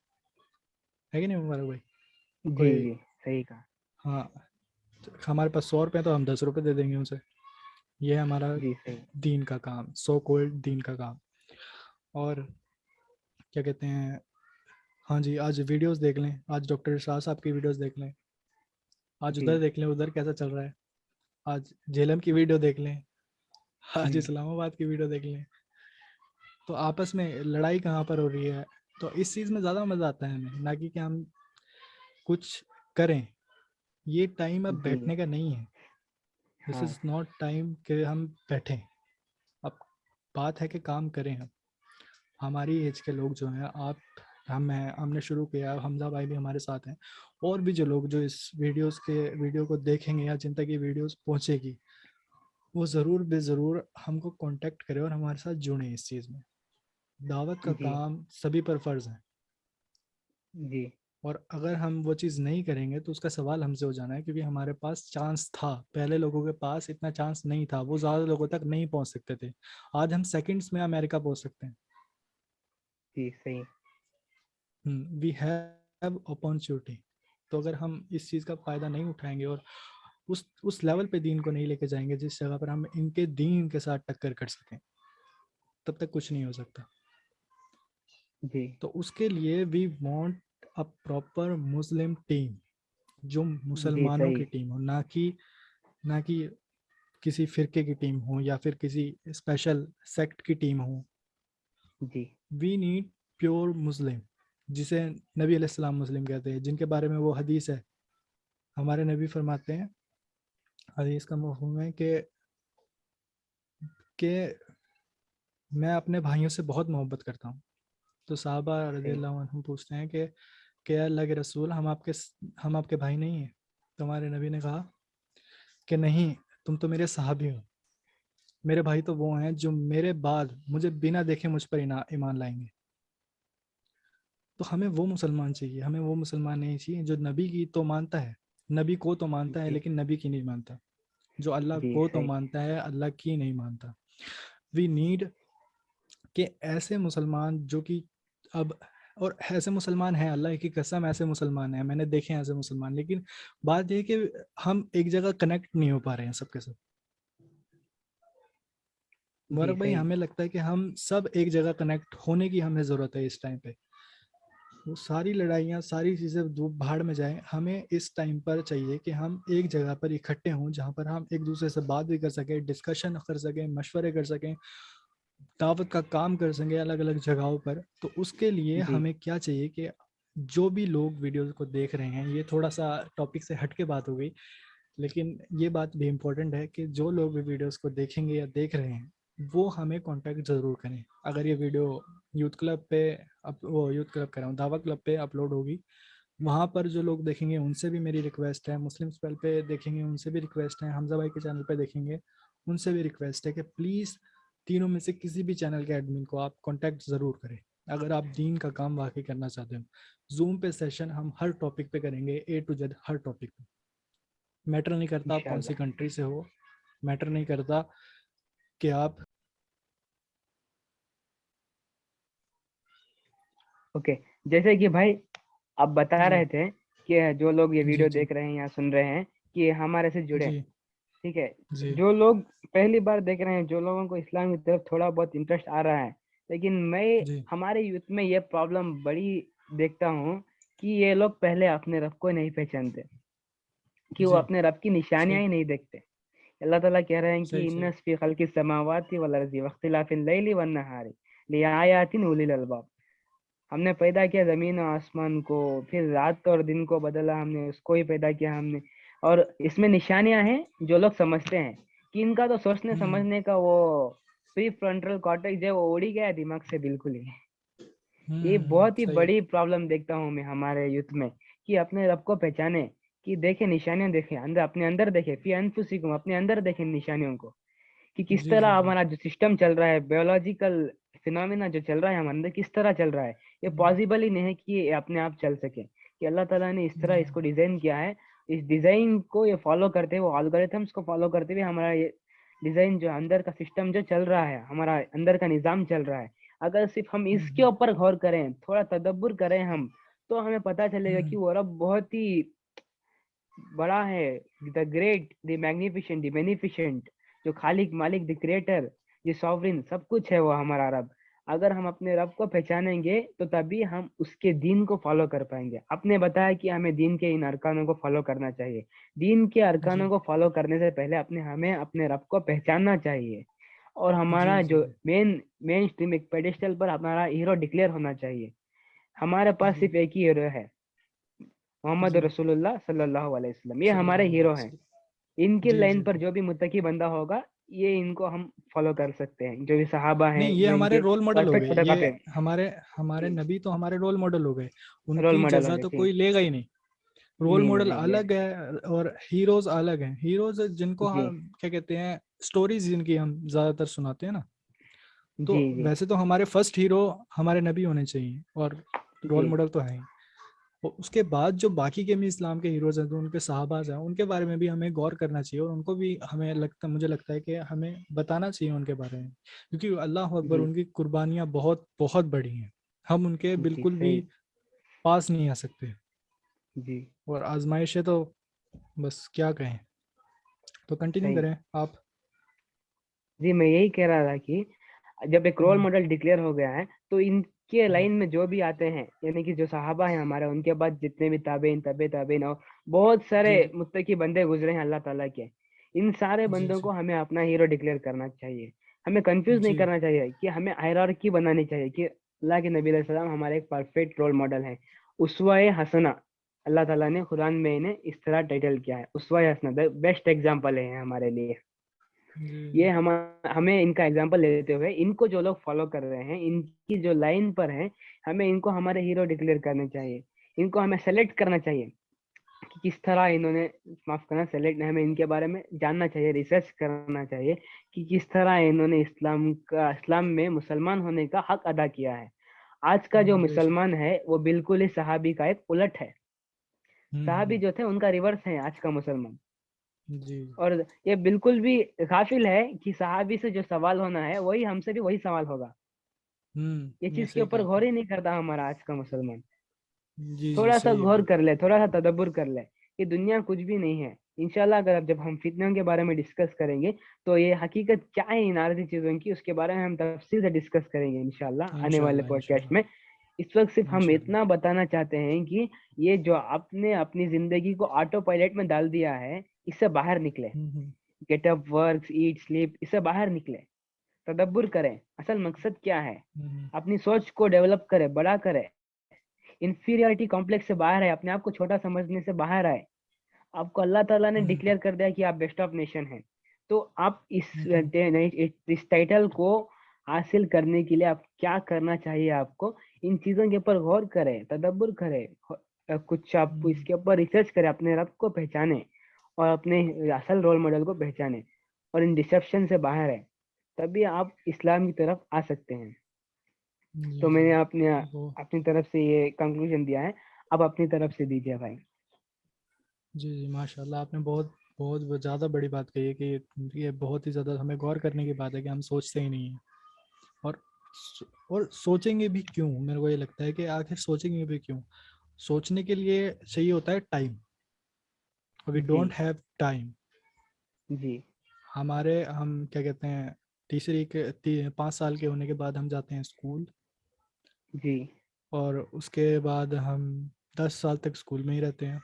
है कि नहीं मुबारक भाई? जी, कोई, जी, सही कहा, हाँ, हमारे पास 100 रुपये तो हम 10 रुपये दे देंगे उसे। ये है हमारा जी, सही, दीन का काम, सो कोल्ड दीन का काम। और क्या कहते हैं, हाँ जी, आज वीडियोस देख लें, आज डॉक्टर शाह साहब की वीडियोस देख लें, आज जी, उधर देख लें उधर कैसा चल रहा है, आज झेलम की वीडियो देख लें, आज जी, इस्लामाबाद की वीडियो देख लें। तो आपस में लड़ाई कहाँ पर हो रही है? तो इस चीज़ में ज़्यादा मज़ा आता है हमें, ना कि हम कुछ करें। ये टाइम अब जी, बैठने का नहीं है। दिस हाँ, इज़ नॉट टाइम कि हम बैठें। अब बात है कि काम करें हम। हमारी एज के लोग जो हैं, आप, हम हैं, हमने शुरू किया, हमजा भाई भी हमारे साथ हैं, और भी जो लोग जो इस वीडियो को देखेंगे या जिन तक ये वीडियोस पहुंचेगी, वो ज़रूर बेज़रूर हमको कांटेक्ट करें और हमारे साथ जुड़े इस चीज़ में। दावत का जी, काम सभी पर फ़र्ज़ है, जी, और अगर हम वो चीज़ नहीं करेंगे तो उसका सवाल हमसे हो जाना है, क्योंकि हमारे पास चांस था, पहले लोगों के पास इतना चांस नहीं था, वो ज़्यादा लोगों तक नहीं पहुंच सकते थे। आज हम सेकंड्स में अमेरिका पहुंच सकते हैं। जी, सही, वी हैव अपॉर्चुनिटी। तो अगर हम इस चीज़ का फ़ायदा नहीं उठाएंगे और उस लेवल पे दीन को नहीं लेके जाएंगे जिस जगह पर हम इनके दीन के साथ टक्कर कर सकें, तब तक कुछ नहीं हो सकता। जी तो उसके लिए we want a proper Muslim team, जो जी मुसलमानों सही। की टीम हो, ना कि किसी फिरके की टीम हो या फिर किसी स्पेशल सेक्ट की टीम हो। जी वी नीड प्योर मुस्लिम, जिसे नबी अलैहिस्सलाम मुस्लिम कहते हैं, जिनके बारे में वो हदीस है। हमारे नबी फरमाते हैं, हदीस का मफ़हूम है कि मैं अपने भाइयों से बहुत मोहब्बत करता हूँ। तो साहबा सही। रज़ियल्लाहु अन्हुम पूछते हैं कि अल्लाह के रसूल, हम आपके भाई नहीं हैं? तो हमारे नबी ने कहा कि नहीं, तुम तो मेरे सहाबी हो। मेरे भाई तो वो हैं जो मेरे बाद मुझे बिना देखे मुझ पर ईमान लाएंगे। तो हमें वो मुसलमान चाहिए, हमें वो मुसलमान नहीं चाहिए जो नबी की तो मानता है, नबी को तो मानता है जी लेकिन नबी की नहीं मानता, जो अल्लाह जी को तो सही। मानता है, अल्लाह की नहीं मानता। वी नीड कि ऐसे मुसलमान जो कि अब, और ऐसे मुसलमान हैं, अल्लाह की कसम ऐसे मुसलमान हैं, मैंने देखे हैं ऐसे मुसलमान, लेकिन बात यह है कि हम एक जगह कनेक्ट नहीं हो पा रहे हैं सबके सब। जी मुबारक भाई, सही। हमें लगता है कि हम सब एक जगह कनेक्ट होने की हमें ज़रूरत है इस टाइम पे। वो सारी लड़ाइयाँ, सारी चीज़ें जो भाड़ में जाएं, हमें इस टाइम पर चाहिए कि हम एक जगह पर इकट्ठे हों, जहाँ पर हम एक दूसरे से बात भी कर सकें, डिस्कशन कर सकें, मशवरे कर सकें, दावत का काम कर सकें अलग अलग जगहों पर। तो उसके लिए जी हमें क्या चाहिए कि जो भी लोग वीडियो को देख रहे हैं, ये थोड़ा सा टॉपिक से हट के बात हो गई, लेकिन ये बात भी इम्पोर्टेंट है कि जो लोग भी वीडियोस को देखेंगे या देख रहे हैं, वो हमें कांटेक्ट ज़रूर करें। अगर ये वीडियो यूथ क्लब पे, अब वो यूथ क्लब कर रहा हूँ, दावा क्लब पे अपलोड होगी, वहाँ पर जो लोग देखेंगे उनसे भी मेरी रिक्वेस्ट है, मुस्लिम स्पेल पे देखेंगे उनसे भी रिक्वेस्ट है, हमजा भाई के चैनल पे देखेंगे उनसे भी रिक्वेस्ट है कि प्लीज़ तीनों में से किसी भी चैनल के एडमिन को आप कांटेक्ट ज़रूर करें, अगर आप दीन का काम वाकई करना चाहते हो। जूम पे सेशन हम हर टॉपिक पे करेंगे, A to Z her topic पे। मैटर नहीं करता आप कौन सी इंशाल्लाह। कंट्री से हो, मैटर नहीं करता कि आप। ओके। जैसे कि भाई आप बता जी रहे थे कि जो लोग ये जी वीडियो जी देख रहे हैं या सुन रहे हैं कि हमारे से जुड़े। जी ठीक है। जी जो लोग पहली बार देख रहे हैं, जो लोगों को इस्लाम की तरफ थोड़ा बहुत इंटरेस्ट आ रहा है, लेकिन मैं जी हमारे यूथ में ये प्रॉब्लम बड़ी देखता हूँ कि ये लोग पहले अपने रब को नहीं पहचानते, कि वो जी। अपने रब की निशानियां सही ही नहीं देखते। अल्लाह ताला कह रहे हैं कि सही इन्ना सही। फी खल्क़िस समावाति वल अर्ज़ि वख्तिलाफ़िल लैली वन नहारी लिआयातिन उलिल अलबाब। हमने पैदा किया जमीन और आसमान को, फिर रात और दिन को बदला हमने, उसको ही पैदा किया हमने। और इसमें निशानियां हैं जो लोग समझते हैं कि इनका तो सोचने हम्म समझने का वो प्री फ्रंटल कॉर्टेक्स है, वो उड़ ही गया दिमाग से बिल्कुल ही। ये बहुत ही सही। बड़ी प्रॉब्लम देखता हूँ मैं हमारे यूथ में, कि अपने रब को पहचाने, कि देखे निशानियां, देखे अंदर, अपने अंदर देखे, फी अनफुसिकुम, अपने अंदर देखे निशानियों को, कि किस जी जी तरह जी। हमारा जो सिस्टम चल रहा है, बायोलॉजिकल फिनोमिना जो चल रहा है हमारे अंदर, किस तरह चल रहा है। ये हम्म, पॉसिबल ही नहीं है कि ये अपने आप चल सके, कि अल्लाह ताला ने इस तरह जी इसको डिजाइन किया है। इस डिजाइन को ये फॉलो करते हुए, ऑल्गोरिथम्स को फॉलो करते हुए हमारा ये डिजाइन जो अंदर का सिस्टम जो चल रहा है, हमारा अंदर का निजाम चल रहा है, अगर सिर्फ हम इसके हम्म ऊपर गौर करें, थोड़ा तदब्बर करें हम, तो हमें पता चलेगा कि हम्म वो रब बहुत ही बड़ा है, the great, the magnificent, the beneficent, जो खालिक मालिक, द क्रिएटर, द सॉवरिन, सब कुछ है वो हमारा रब। अगर हम अपने रब को पहचानेंगे तो तभी हम उसके दीन को फॉलो कर पाएंगे। आपने बताया कि हमें दीन के इन अरकानों को फॉलो करना चाहिए। दीन के अरकानों जी को फॉलो करने से पहले हमें अपने रब को पहचानना चाहिए। और जी हमारा जी जो जी मेन स्ट्रीम, एक पेडिस्टल पर हमारा हीरो डिक्लेयर होना चाहिए। हमारे पास जी सिर्फ एक ही हीरो है, मोहम्मद जी। रसूलुल्लाह सल्लल्लाहु अलैहि वसल्लम, ये हमारे सल्लल्लाहु अलैहि हीरो हैं। वसल्लम। इनकी जी लाइन जी पर जी। जो भी मुत्तकी बंदा होगा, ये इनको हम फॉलो कर सकते हैं, जो भी सहाबा हैं, नहीं, ये जो हमारे इनके रोल मॉडल हो परफेक्ट गए, ये फोटोकॉपी। हमारे हमारे जी नबी तो हमारे रोल मॉडल हो गए, रोल उनकी मॉडल हो जगह गए तो थे। कोई लेगा ही नहीं। रोल नहीं मॉडल मिलेंगे। अलग है और हीरोज अलग हैं। हीरोज जिनको जी हम क्या कहते हैं, स्टोरीज जिनकी हम ज्यादातर सुनाते हैं ना, तो जी जी वैसे तो हमारे फर्स्ट हीरो हमारे नबी होने चाहिए, और रोल जी मॉडल तो है ही। और उसके बाद जो बाकी के भी इस्लाम के हीरोज हैं, जो उनके सहाबाज हैं, उनके बारे में भी हमें गौर करना चाहिए, और उनको भी मुझे लगता है कि हमें बताना चाहिए उनके बारे में, क्योंकि अल्लाह अकबर, जी उनकी कुर्बानियाँ बहुत बहुत बड़ी हैं, हम उनके जी बिल्कुल भी सही। पास नहीं आ सकते। जी और आजमाइशें तो बस क्या कहें। तो कंटिन्यू सही। करें आप। जी मैं यही कह रहा था कि जब एक रोल हम्म मॉडल डिक्लेयर हो गया है, तो इन के लाइन में जो भी आते हैं, यानी कि जो सहाबा हैं हमारे, उनके बाद जितने भी ताबेइन तबे ताबेइन और बहुत सारे जी मुत्तकी बंदे गुजरे हैं अल्लाह ताला के, इन सारे जी बंदों जी को हमें अपना हीरो डिक्लेयर करना चाहिए। हमें कंफ्यूज नहीं जी करना चाहिए कि हमें हायरार्की बनानी चाहिए कि अल्लाह के नबी अलैहि सलाम हमारे एक परफेक्ट रोल मॉडल है, उसवा-ए हसना। अल्लाह ताला ने कुरान में इन्हें इस तरह टाइटल किया है, उसवा-ए हसना, बेस्ट एग्जाम्पल है हमारे लिए। ये जी हमें इनका एग्जाम्पल लेते हुए, इनको जो लोग फॉलो कर रहे हैं, इनकी जो लाइन पर है, हमें इनको हमारे हीरो डिक्लेयर करने चाहिए। इनको हमें सेलेक्ट करना चाहिए कि किस तरह इन्होंने, माफ करना, सेलेक्ट, हमें इनके बारे में जानना चाहिए, रिसर्च करना चाहिए कि किस तरह इन्होंने इस्लाम में मुसलमान होने का हक अदा किया है। आज का जो बेशक। मुसलमान है वो बिल्कुल ही सहाबी का एक उलट है। सहाबी हम्म। जो थे उनका रिवर्स है आज का मुसलमान। जी और ये बिल्कुल भी गाफिल है कि सहाबी से जो सवाल होना है वही हमसे भी वही सवाल होगा। ये ये चीज के सही कहा ऊपर गौर आपने। ही नहीं करता हमारा आज का मुसलमान। जी जी थोड़ा सा सही है गौर बिल्कुल। कर ले, थोड़ा सा तदब्बर कर ले, ये दुनिया कुछ भी नहीं है। इंशाल्लाह अगर अब जब हम फितनों के बारे में डिस्कस करेंगे, तो ये हकीकत क्या है इन आरती चीजों की, उसके बारे में हम तफसील से डिस्कस करेंगे इंशाल्लाह आने वाले इंशाल्लाह पॉडकास्ट इंशाल्लाह में। इस वक्त सिर्फ हम इंशाल्लाह। इतना बताना चाहते हैं कि ये जो आपने अपनी जिंदगी को ऑटो पायलट में डाल दिया है, इससे बाहर निकले। हम्म। गेट अप, वर्क, ईट, स्लीप, इससे बाहर निकले, तदब्बर करें असल मकसद क्या है, हम्म। अपनी सोच को डेवलप करें, बड़ा करें, इंफीरियरिटी कॉम्प्लेक्स से बाहर आए, अपने आप को छोटा समझने से बाहर आए। आपको अल्लाह ताला ने हम्म। डिक्लेयर कर दिया कि आप बेस्ट ऑफ नेशन हैं। तो आप हम्म। इस टाइटल को हासिल करने के लिए आप क्या करना चाहिए आपको, इन चीजों के ऊपर गौर करें, तदब्बर करें, कुछ आप हम्म। इसके ऊपर रिसर्च करें, अपने रब को पहचाने और अपने असल रोल मॉडल को पहचाने, और इन डिसेप्शन से बाहर है, तभी आप इस्लाम की तरफ आ सकते हैं। जी तो जी मैंने अपने वो अपनी तरफ से ये कंक्लूजन दिया है, अब अपनी तरफ से दीजिए भाई। जी जी माशाल्लाह आपने बहुत बहुत ज़्यादा बड़ी बात कही है कि ये बहुत ही ज़्यादा हमें गौर करने की बात है कि हम सोचते ही नहीं हैं। और और सोचेंगे भी क्यों, मेरे को ये लगता है कि आखिर सोचेंगे भी क्यों। सोचने के लिए चाहिए होता है टाइम। वी जी डोंट हैव टाइम। जी हम क्या कहते हैं, 5 साल के होने के बाद हम जाते हैं स्कूल। जी और उसके बाद हम 10 साल तक स्कूल में ही रहते हैं।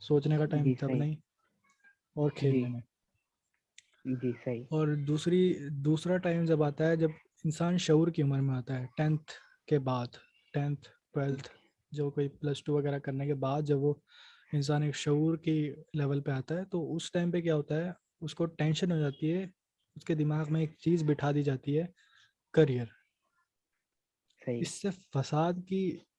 सोचने का टाइम जी तब सही। नहीं, और जी खेलने में। जी सही। और दूसरा टाइम जब आता है, जब इंसान शऊर की उम्र में आता है, 10th के बाद, 10th 12th, जो कोई +2 वगैरह करने के बाद जब वो इंसान एक शऊर की लेवल पे आता है, तो उस टाइम पे क्या होता है, उसको टेंशन हो जाती है। उसके दिमाग में एक चीज़ बिठा दी जाती है, करियर। सही। इससे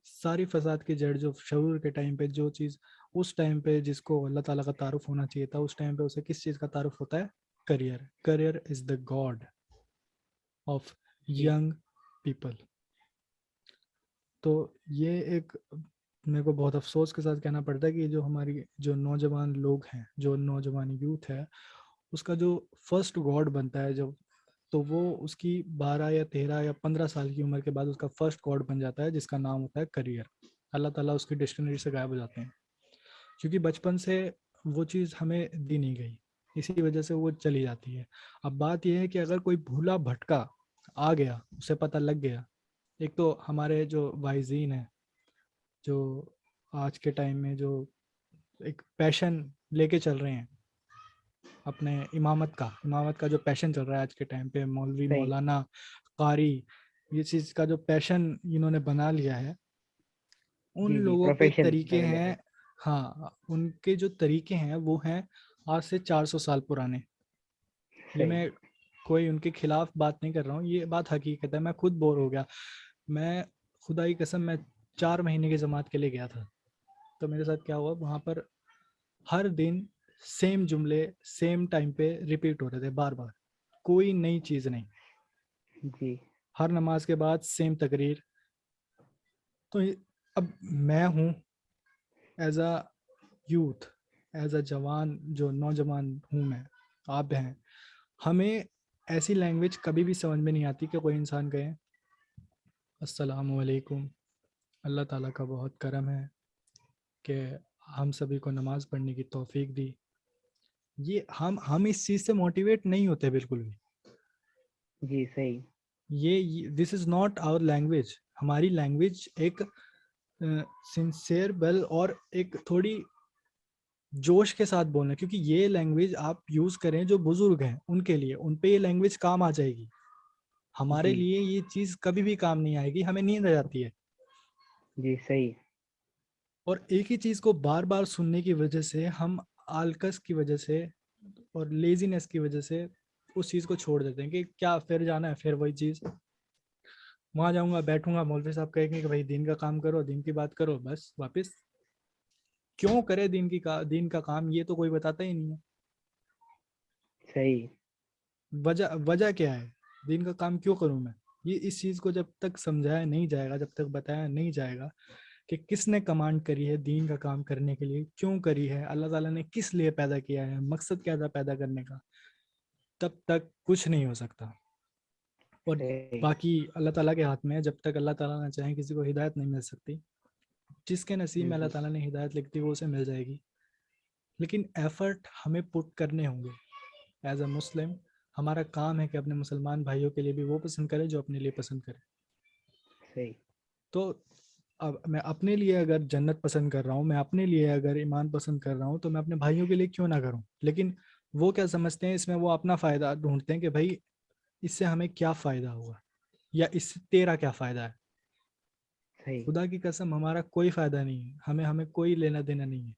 सारी फसाद की जड़, जो शऊर के टाइम पे जो चीज़ उस टाइम पे जिसको अल्लाह ताला का तारुफ होना चाहिए था, उस टाइम पे उसे किस चीज़ का तारुफ होता है? Career. Career is the god of जी यंग पीपल। तो ये एक, मेरे को बहुत अफसोस के साथ कहना पड़ता है कि जो हमारी जो नौजवान लोग हैं, जो नौजवान यूथ है, उसका जो फर्स्ट गॉड बनता है जब, तो वो उसकी 12 या 13 या 15 साल की उम्र के बाद उसका फर्स्ट गॉड बन जाता है, जिसका नाम होता है करियर। अल्लाह ताला उसकी डिक्शनरी से गायब हो जाते हैं, क्योंकि बचपन से वो चीज़ हमें दी नहीं गई, इसी वजह से वो चली जाती है। अब बात यह है कि अगर कोई भूला भटका आ गया, उसे पता लग गया। एक तो हमारे जो वाइजीन हैं, जो आज के टाइम में जो एक पैशन लेके चल रहे हैं अपने इमामत का जो पैशन चल रहा है आज के टाइम पे, मौलवी सही। मौलाना कारी, ये चीज़ का जो पैशन इन्होंने बना लिया है, उन जी जी, लोगों के प्रोफेशन तरीके बना लिया है। हैं। हाँ, उनके जो तरीके हैं वो हैं आज से 400 साल पुराने। ये सही। मैं कोई उनके खिलाफ बात नहीं कर रहा हूँ, ये बात हकीकत है। मैं खुद बोर हो गया। मैं खुदा की कसम, मैं 4 महीने की जमात के लिए गया था, तो मेरे साथ क्या हुआ वहाँ पर, हर दिन सेम जुमले सेम टाइम पे रिपीट हो रहे थे बार बार, कोई नई चीज़ नहीं। जी हर नमाज के बाद सेम तकरीर। तो अब मैं हूँ as a youth, as a जवान, जो नौजवान हूँ मैं, आप हैं, हमें ऐसी लैंग्वेज कभी भी समझ में नहीं आती कि कोई इंसान कहे अस्सलामु अलैकुम, अल्लाह ताला का बहुत करम है कि हम सभी को नमाज़ पढ़ने की तौफीक दी। ये हम इस चीज़ से मोटिवेट नहीं होते बिल्कुल भी। जी सही। ये this is not our language. हमारी लैंग्वेज एक सिंसियर बल और एक थोड़ी जोश के साथ बोलना, क्योंकि ये लैंग्वेज आप यूज करें जो बुजुर्ग हैं उनके लिए, उन पे ये लैंग्वेज काम आ जाएगी। हमारे जी लिए ये चीज कभी भी काम नहीं आएगी, हमें नींद आ जाती है। जी सही। और एक ही चीज को बार बार सुनने की वजह से हम आलकस की वजह से और लेजीनेस की वजह से उस चीज को छोड़ देते हैं कि क्या फिर जाना है, फिर वही चीज, वहां जाऊंगा बैठूंगा, मौलवी साहब कहेंगे कि भाई दिन का काम करो, दिन की बात करो, बस वापस। क्यों करे दिन का काम, ये तो कोई बताता ही नहीं है। सही। वजह वजह क्या है, दिन का काम क्यों करूं मैं? ये इस चीज को जब तक समझाया नहीं जाएगा, जब तक बताया नहीं जाएगा कि किसने कमांड करी है दीन का काम करने के लिए, क्यों करी है, अल्लाह ताला ने किस लिए पैदा किया है, मकसद क्या था पैदा करने का, तब तक कुछ नहीं हो सकता। और सही। बाकी अल्लाह ताला के हाथ में है, जब तक अल्लाह ताला ना चाहे किसी को हिदायत नहीं मिल सकती। जिसके नसीब में अल्लाह हम्म, ताला ने हिदायत लिख दी वो उसे मिल जाएगी, लेकिन एफर्ट हमें पुट करने होंगे। एज अ मुस्लिम हमारा काम है कि अपने मुसलमान भाइयों के लिए भी वो पसंद करें जो अपने लिए पसंद करें। सही। तो अब मैं अपने लिए अगर जन्नत पसंद कर रहा हूँ, मैं अपने लिए अगर ईमान पसंद कर रहा हूँ, तो मैं अपने भाइयों के लिए क्यों ना करूँ? लेकिन वो क्या समझते हैं इसमें, वो अपना फायदा ढूंढते हैं कि भाई इससे हमें क्या फायदा होगा, या इससे तेरा क्या फायदा है। सही। खुदा की कसम हमारा कोई फायदा नहीं है, हमें हमें कोई लेना देना नहीं है।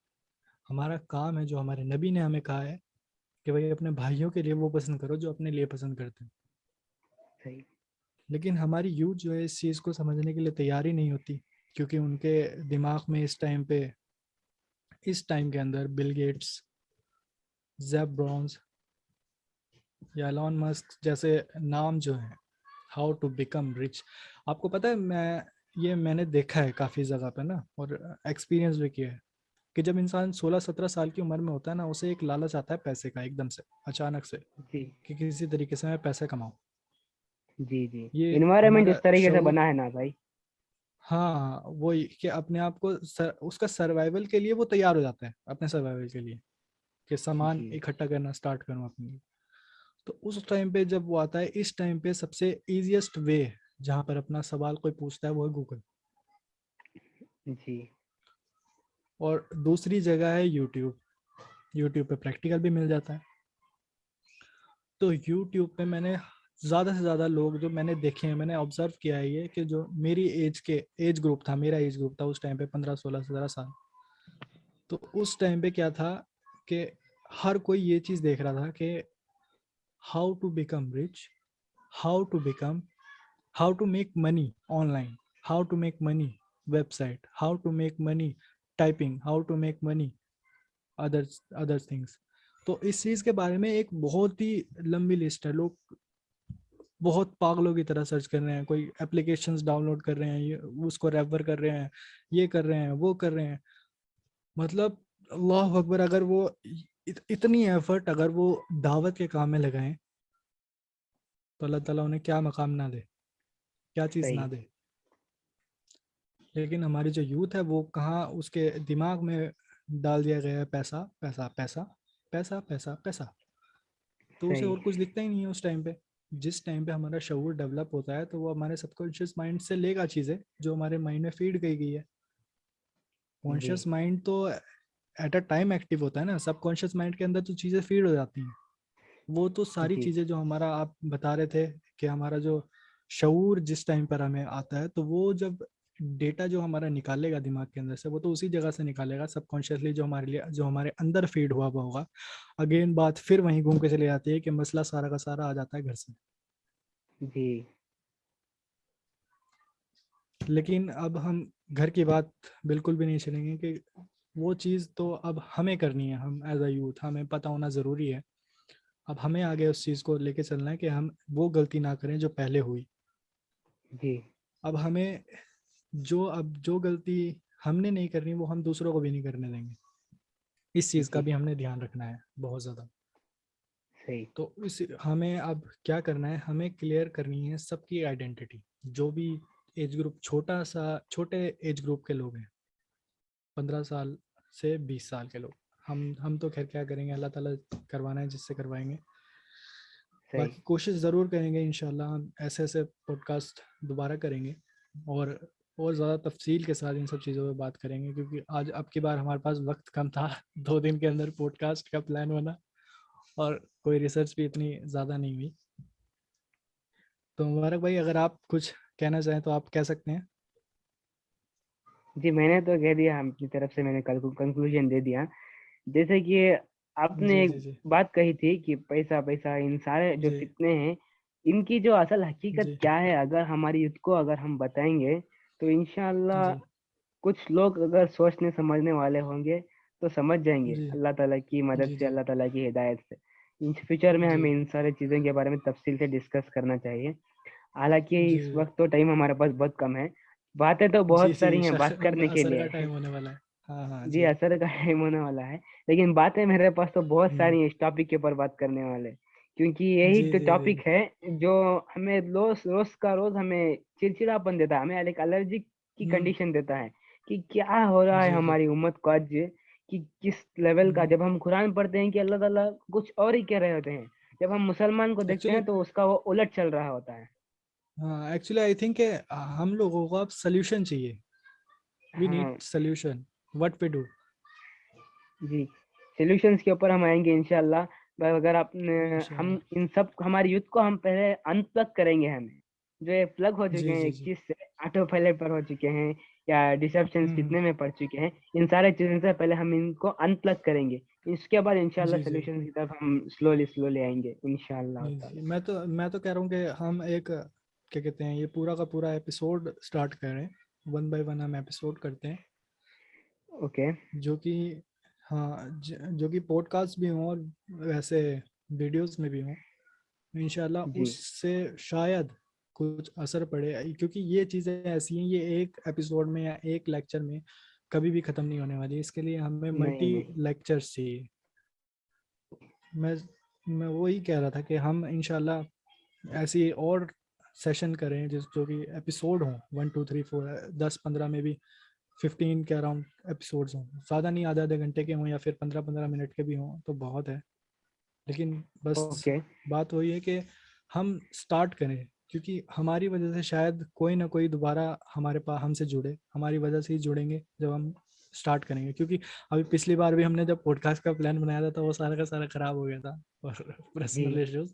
हमारा काम है जो हमारे नबी ने हमें कहा है कि भाई अपने भाइयों के लिए वो पसंद करो जो अपने लिए पसंद करते हैं। सही। लेकिन हमारी यूथ जो है इस चीज़ को समझने के लिए तैयार ही नहीं होती, क्योंकि उनके दिमाग में इस टाइम के अंदर बिल गेट्स, जेब ब्राउन्स या एलॉन मस्क जैसे नाम जो है, हाउ टू बिकम रिच। आपको पता है, मैंने देखा है काफ़ी जगह पे ना, और एक्सपीरियंस भी किया है कि जब इंसान 16-17 साल की उम्र में होता है ना, उसे एक लालच आता है पैसे का एकदम से, अचानक से, जी कि किसी तरीके से मैं पैसे कमाऊं। जी जी। ये इन्वायरमेंट हमारा इस तरीके से शऊर, बना है ना भाई। हाँ वही कि अपने आप को उसका सर्वाइवल के लिए वो तैयार हो जाता है, अपने सर्वाइवल के लिए, कि सामान जी इकट्ठा करना स्टार्ट करूं अपने लिए। तो उस टाइम पे जब वो आता है, इस टाइम पे सबसे इजीएस्ट वे जहाँ पर अपना सवाल कोई पूछता है वो है गूगल। जी। और दूसरी जगह है यूट्यूब। यूट्यूब पे प्रैक्टिकल भी मिल जाता है। तो यूट्यूब पे मैंने ज़्यादा से ज़्यादा लोग जो मैंने देखे हैं, मैंने ऑब्जर्व किया है ये, कि जो मेरी एज ग्रुप था, मेरा एज ग्रुप था उस टाइम पे 15-16-17 साल। तो उस टाइम पे क्या था कि हर कोई ये चीज़ देख रहा था कि how to become rich, how to become, how to make money online, how to make money website, how to make money typing, how to make money other things. तो इस चीज़ के बारे में एक बहुत ही लंबी लिस्ट है। लोग बहुत पागलों की तरह सर्च कर रहे हैं, कोई एप्लीकेशंस डाउनलोड कर रहे हैं, ये उसको रेफर कर रहे हैं, ये कर रहे हैं, वो कर रहे हैं। मतलब अल्लाह अकबर, अगर वो इतनी एफर्ट अगर वो दावत के काम में लगाएं, तो अल्लाह ताला उन्हें क्या मकाम ना दे, क्या चीज़ सही। ना दे। लेकिन हमारी जो यूथ है वो कहाँ, उसके दिमाग में डाल दिया गया है पैसा पैसा पैसा पैसा पैसा पैसा। तो उसे सही। और कुछ दिखता ही नहीं है उस टाइम पे। जिस टाइम पे हमारा शऊर डेवलप होता है तो वो हमारे सबकॉन्शियस माइंड से लेगा चीज़ें जो हमारे माइंड में फीड की गई है। जी कॉन्शियस माइंड तो एट अ टाइम एक्टिव होता है ना, सबकॉन्शियस माइंड के अंदर तो चीज़ें फीड हो जाती हैं। वो तो सारी जी चीज़ें जो हमारा, आप बता रहे थे कि हमारा जो शऊर जिस टाइम पर हमें आता है, तो वो जब डेटा जो हमारा निकालेगा दिमाग के अंदर से, वो तो उसी जगह से निकालेगा सबकॉन्शियसली, जो हमारे लिए, जो हमारे अंदर फीड हुआ हुआ होगा। अगेन बात फिर वहीं घूम के चले जाती है कि मसला सारा का सारा आ जाता है घर से। जी। लेकिन अब हम घर की बात बिल्कुल भी नहीं चलेंगे कि वो चीज़ तो अब हमें करनी है। हम एज अ यूथ, हमें पता होना ज़रूरी है। अब हमें आगे उस चीज़ को लेके चलना है कि हम वो गलती ना करें जो पहले हुई। जी अब हमें अब जो गलती हमने नहीं करनी वो हम दूसरों को भी नहीं करने देंगे। इस चीज़ का जी। भी हमने ध्यान रखना है बहुत ज़्यादा। सही। तो इस हमें अब क्या करना है, हमें क्लियर करनी है सबकी आइडेंटिटी। जो भी एज ग्रुप, छोटे एज ग्रुप के लोग हैं, 15 साल से 20 साल के लोग, हम तो खैर क्या करेंगे, अल्लाह ताला करवाना है जिससे करवाएंगे। सही। बाकी कोशिश ज़रूर करेंगे, इंशाल्लाह हम ऐसे ऐसे पॉडकास्ट दोबारा करेंगे और ज़्यादा तफसील के साथ इन सब चीज़ों पे बात करेंगे, क्योंकि आज अब की बार हमारे पास वक्त कम था 2 दिन के अंदर पॉडकास्ट का प्लान बना और कोई रिसर्च भी इतनी ज़्यादा नहीं हुई। तो मुबारक भाई, अगर आप कुछ कहना चाहें तो आप कह सकते हैं। जी, मैंने तो कह दिया, हम अपनी तरफ से मैंने कल कंक्लूजन दे दिया। जैसे कि आपने जी एक जी जी बात कही थी कि पैसा पैसा, इन सारे जो जी फितने हैं, इनकी जो असल हकीकत जी क्या है, अगर हमारी युद्ध को अगर हम बताएंगे तो इंशाल्लाह जी कुछ लोग अगर सोचने समझने वाले होंगे तो समझ जाएंगे, जी अल्लाह ताला की मदद जी से, जी अल्लाह ताला की हिदायत से। इन फ्यूचर में जी हमें इन सारे चीज़ों के बारे में तफसील से डिस्कस करना चाहिए। हालांकि जी इस जी वक्त तो टाइम हमारे पास बहुत कम है, बातें तो जी बहुत जी सारी हैं बात करने के असर का लिए। टाइम होने वाला है। हाँ हाँ जी, जी। असर का टाइम होने वाला है, लेकिन बातें मेरे पास तो बहुत हम्म, सारी हैं इस टॉपिक के ऊपर बात करने वाले, क्योंकि यही जी तो जी जी टॉपिक है जो हमें रोज रोज का रोज हमें चिड़चिड़ापन देता है, हमें एक एलर्जी की हम्म, कंडीशन देता है कि क्या हो रहा है जी जी हमारी उम्मत को आज, कि किस लेवल का। हम्म। जब हम कुरान पढ़ते हैं कि अल्लाह ताला कुछ और ही कह रहे होते हैं, जब हम मुसलमान को देखते एक्चुअली हैं तो उसका वो उलट चल रहा होता है। हाँ, एक्चुअली आई थिंक हम लोगों को अब सोल्यूशन चाहिए। वी नीड हाँ सोल्यूशन, व्हाट वी डू। जी, सॉल्यूशंस के ऊपर हम आएंगे इंशाल्लाह। पर अगर आपने, हम इंशाल्लाह। इन सब हमारी यूथ को हम पहले अनप्लग करेंगे, हमें जो ये प्लग हो चुके जी हैं जी एक जी चीज से, ऑटो पायलट पर हो चुके हैं या डिसेप्शन हम्म, कितने में पड़ चुके हैं, इन सारे चीजों से पहले हम इनको अनप्लग करेंगे। इसके बाद इंशाल्लाह जी जी सॉल्यूशन की तरफ हम स्लोली स्लोली आएंगे इंशाल्लाह जी ताला। जी। मैं तो कह रहा हूँ कि हम एक क्या कहते हैं, ये पूरा का पूरा एपिसोड स्टार्ट करें। वन बाय वन हम एपिसोड करते हैं, ओके। जो कि हाँ जो कि पॉडकास्ट भी हों और वैसे वीडियोस में भी हों। इंशाल्लाह जी उससे शायद कुछ असर पड़े, क्योंकि ये चीज़ें ऐसी हैं, ये एक एपिसोड में या एक लेक्चर में कभी भी ख़त्म नहीं होने वाली। इसके लिए हमें नहीं मल्टी नहीं। लेक्चर्स चाहिए। मैं मैं वही कह रहा था कि हम इंशाल्लाह ऐसी और सेशन करें जिस जो कि एपिसोड हों 1 2 3 4, 10 15 में भी 15 के अराउंड एपिसोड्स हों, ज़्यादा नहीं, आधे आधे घंटे के हों या फिर 15 15 मिनट के भी हों तो बहुत है। लेकिन बस ओके। बात वही है कि हम स्टार्ट करें, क्योंकि हमारी वजह से शायद कोई ना कोई दोबारा हमारे पास हमसे जुड़े, हमारी वजह से ही जुड़ेंगे जब हम स्टार्ट करेंगे। क्योंकि अभी पिछली बार भी हमने जब पॉडकास्ट का प्लान बनाया था तो वो सारा का सारा खराब हो गया था और जी पर्सनल इश्यूज।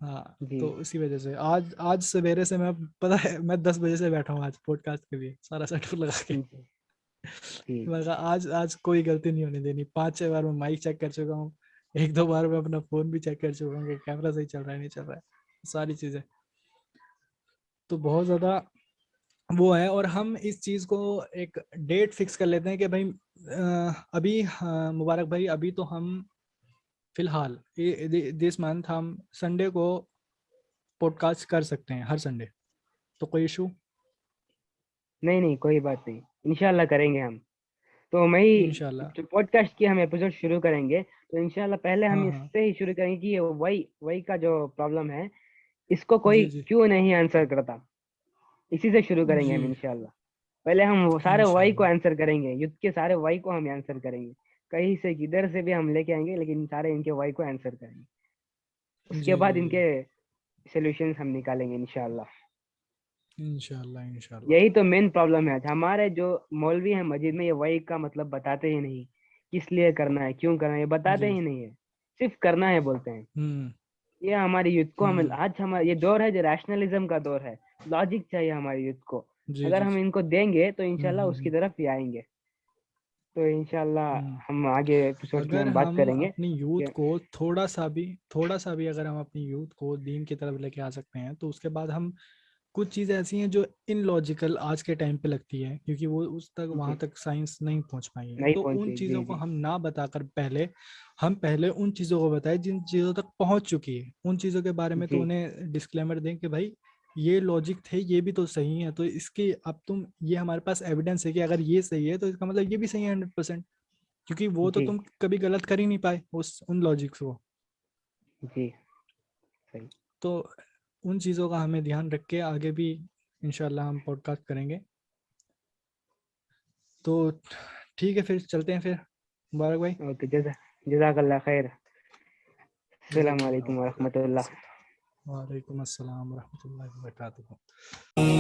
हाँ, जी तो इसी वजह से आज आज सवेरे से मैं, पता है, मैं 10 बजे से बैठा हूँ आज पॉडकास्ट के लिए सारा सेटअप लगा के। जी जी मैंने कहा आज आज कोई गलती नहीं होने देनी। 5 6 बार मैं माइक चेक कर चुका हूँ, 1 2 बार मैं अपना फोन भी चेक कर चुका हूँ कि कैमरा सही चल रहा है नहीं चल रहा है, सारी चीजें। तो बहुत ज्यादा वो है। और हम इस चीज को एक डेट फिक्स कर लेते हैं कि भाई अभी मुबारक भाई, अभी तो हम फिलहाल दिस मंथ हम संडे को पॉडकास्ट कर सकते हैं, हर संडे। तो कोई इशू? नहीं नहीं, कोई बात नहीं, इंशाल्लाह करेंगे हम। तो मैं ही इंशाल्लाह। जो पॉडकास्ट की हम एपिसोड शुरू करेंगे तो इंशाल्लाह पहले हम हाँ हाँ इससे ही शुरू करेंगे कि ये वही वही का जो प्रॉब्लम है, इसको कोई जी जी क्यों नहीं आंसर करता, इसी से शुरू करेंगे जी हम इंशाल्लाह। पहले हम वो सारे वाई को इंशाल्लाह आंसर करेंगे, युद्ध के सारे वाई को हम आंसर करेंगे, कहीं से किधर से भी हम लेके आएंगे, लेकिन सारे इनके वाई को आंसर करेंगे। उसके जी बाद जी जी इनके सॉल्यूशंस हम निकालेंगे इंशाल्लाह। इंशाल्लाह इंशाल्लाह यही तो मेन प्रॉब्लम है, हमारे जो मौलवी हैं मस्जिद में, ये वही का मतलब बताते ही नहीं, किस लिए करना है क्यों करना है ये बताते जी ही नहीं है, सिर्फ करना है बोलते हैं। हम्म ये हमारी यूथ को, हमें हम्म आज हमारा ये दौर है जो रैशनलिज्म का दौर है, लॉजिक चाहिए हमारी यूथ को। जी अगर जी हम इनको देंगे तो हम्म इंशाल्लाह हम्म उसकी हम्म तरफ ही आएंगे। तो इंशाल्लाह हम्म। हम आगे एपिसोड्स में अगर हम बात हम करेंगे अपनी यूथ कि को थोड़ा सा भी अगर हम अपनी यूथ को दीन की तरफ लेके आ सकते हैं, तो उसके बाद हम कुछ चीज़ें ऐसी हैं जो इनलॉजिकल आज के टाइम पे लगती है, क्योंकि वो उस तक वहाँ जी तक साइंस नहीं पहुँच पाई है, नहीं तो उन पहुंची। जी चीज़ों को जी हम ना बताकर हम पहले उन चीज़ों को बताएं जिन चीज़ों तक पहुँच चुकी है। उन चीज़ों के बारे में तो जी उन्हें डिस्क्लेमर दें कि भाई ये लॉजिक थे, ये भी तो सही है, तो इसकी अब तुम, ये हमारे पास एविडेंस है कि अगर ये सही है तो इसका मतलब ये भी सही है 100%। क्योंकि वो तो जी तुम कभी गलत कर ही नहीं पाए उस उन लॉजिक्स को। जी सही। तो उन चीज़ों का हमें ध्यान रख के आगे भी इंशाल्लाह हम पॉडकास्ट करेंगे। तो ठीक है, फिर चलते हैं फिर, मुबारक भाई। ओके, जज़ाकल्लाह खैर। अस्सलाम जज़ाकल्लाह वालेकुम खैर। वरहमतुल्लाह। वालेकुम अस्सलाम वरहमतुल्लाहि वबरकातुहू।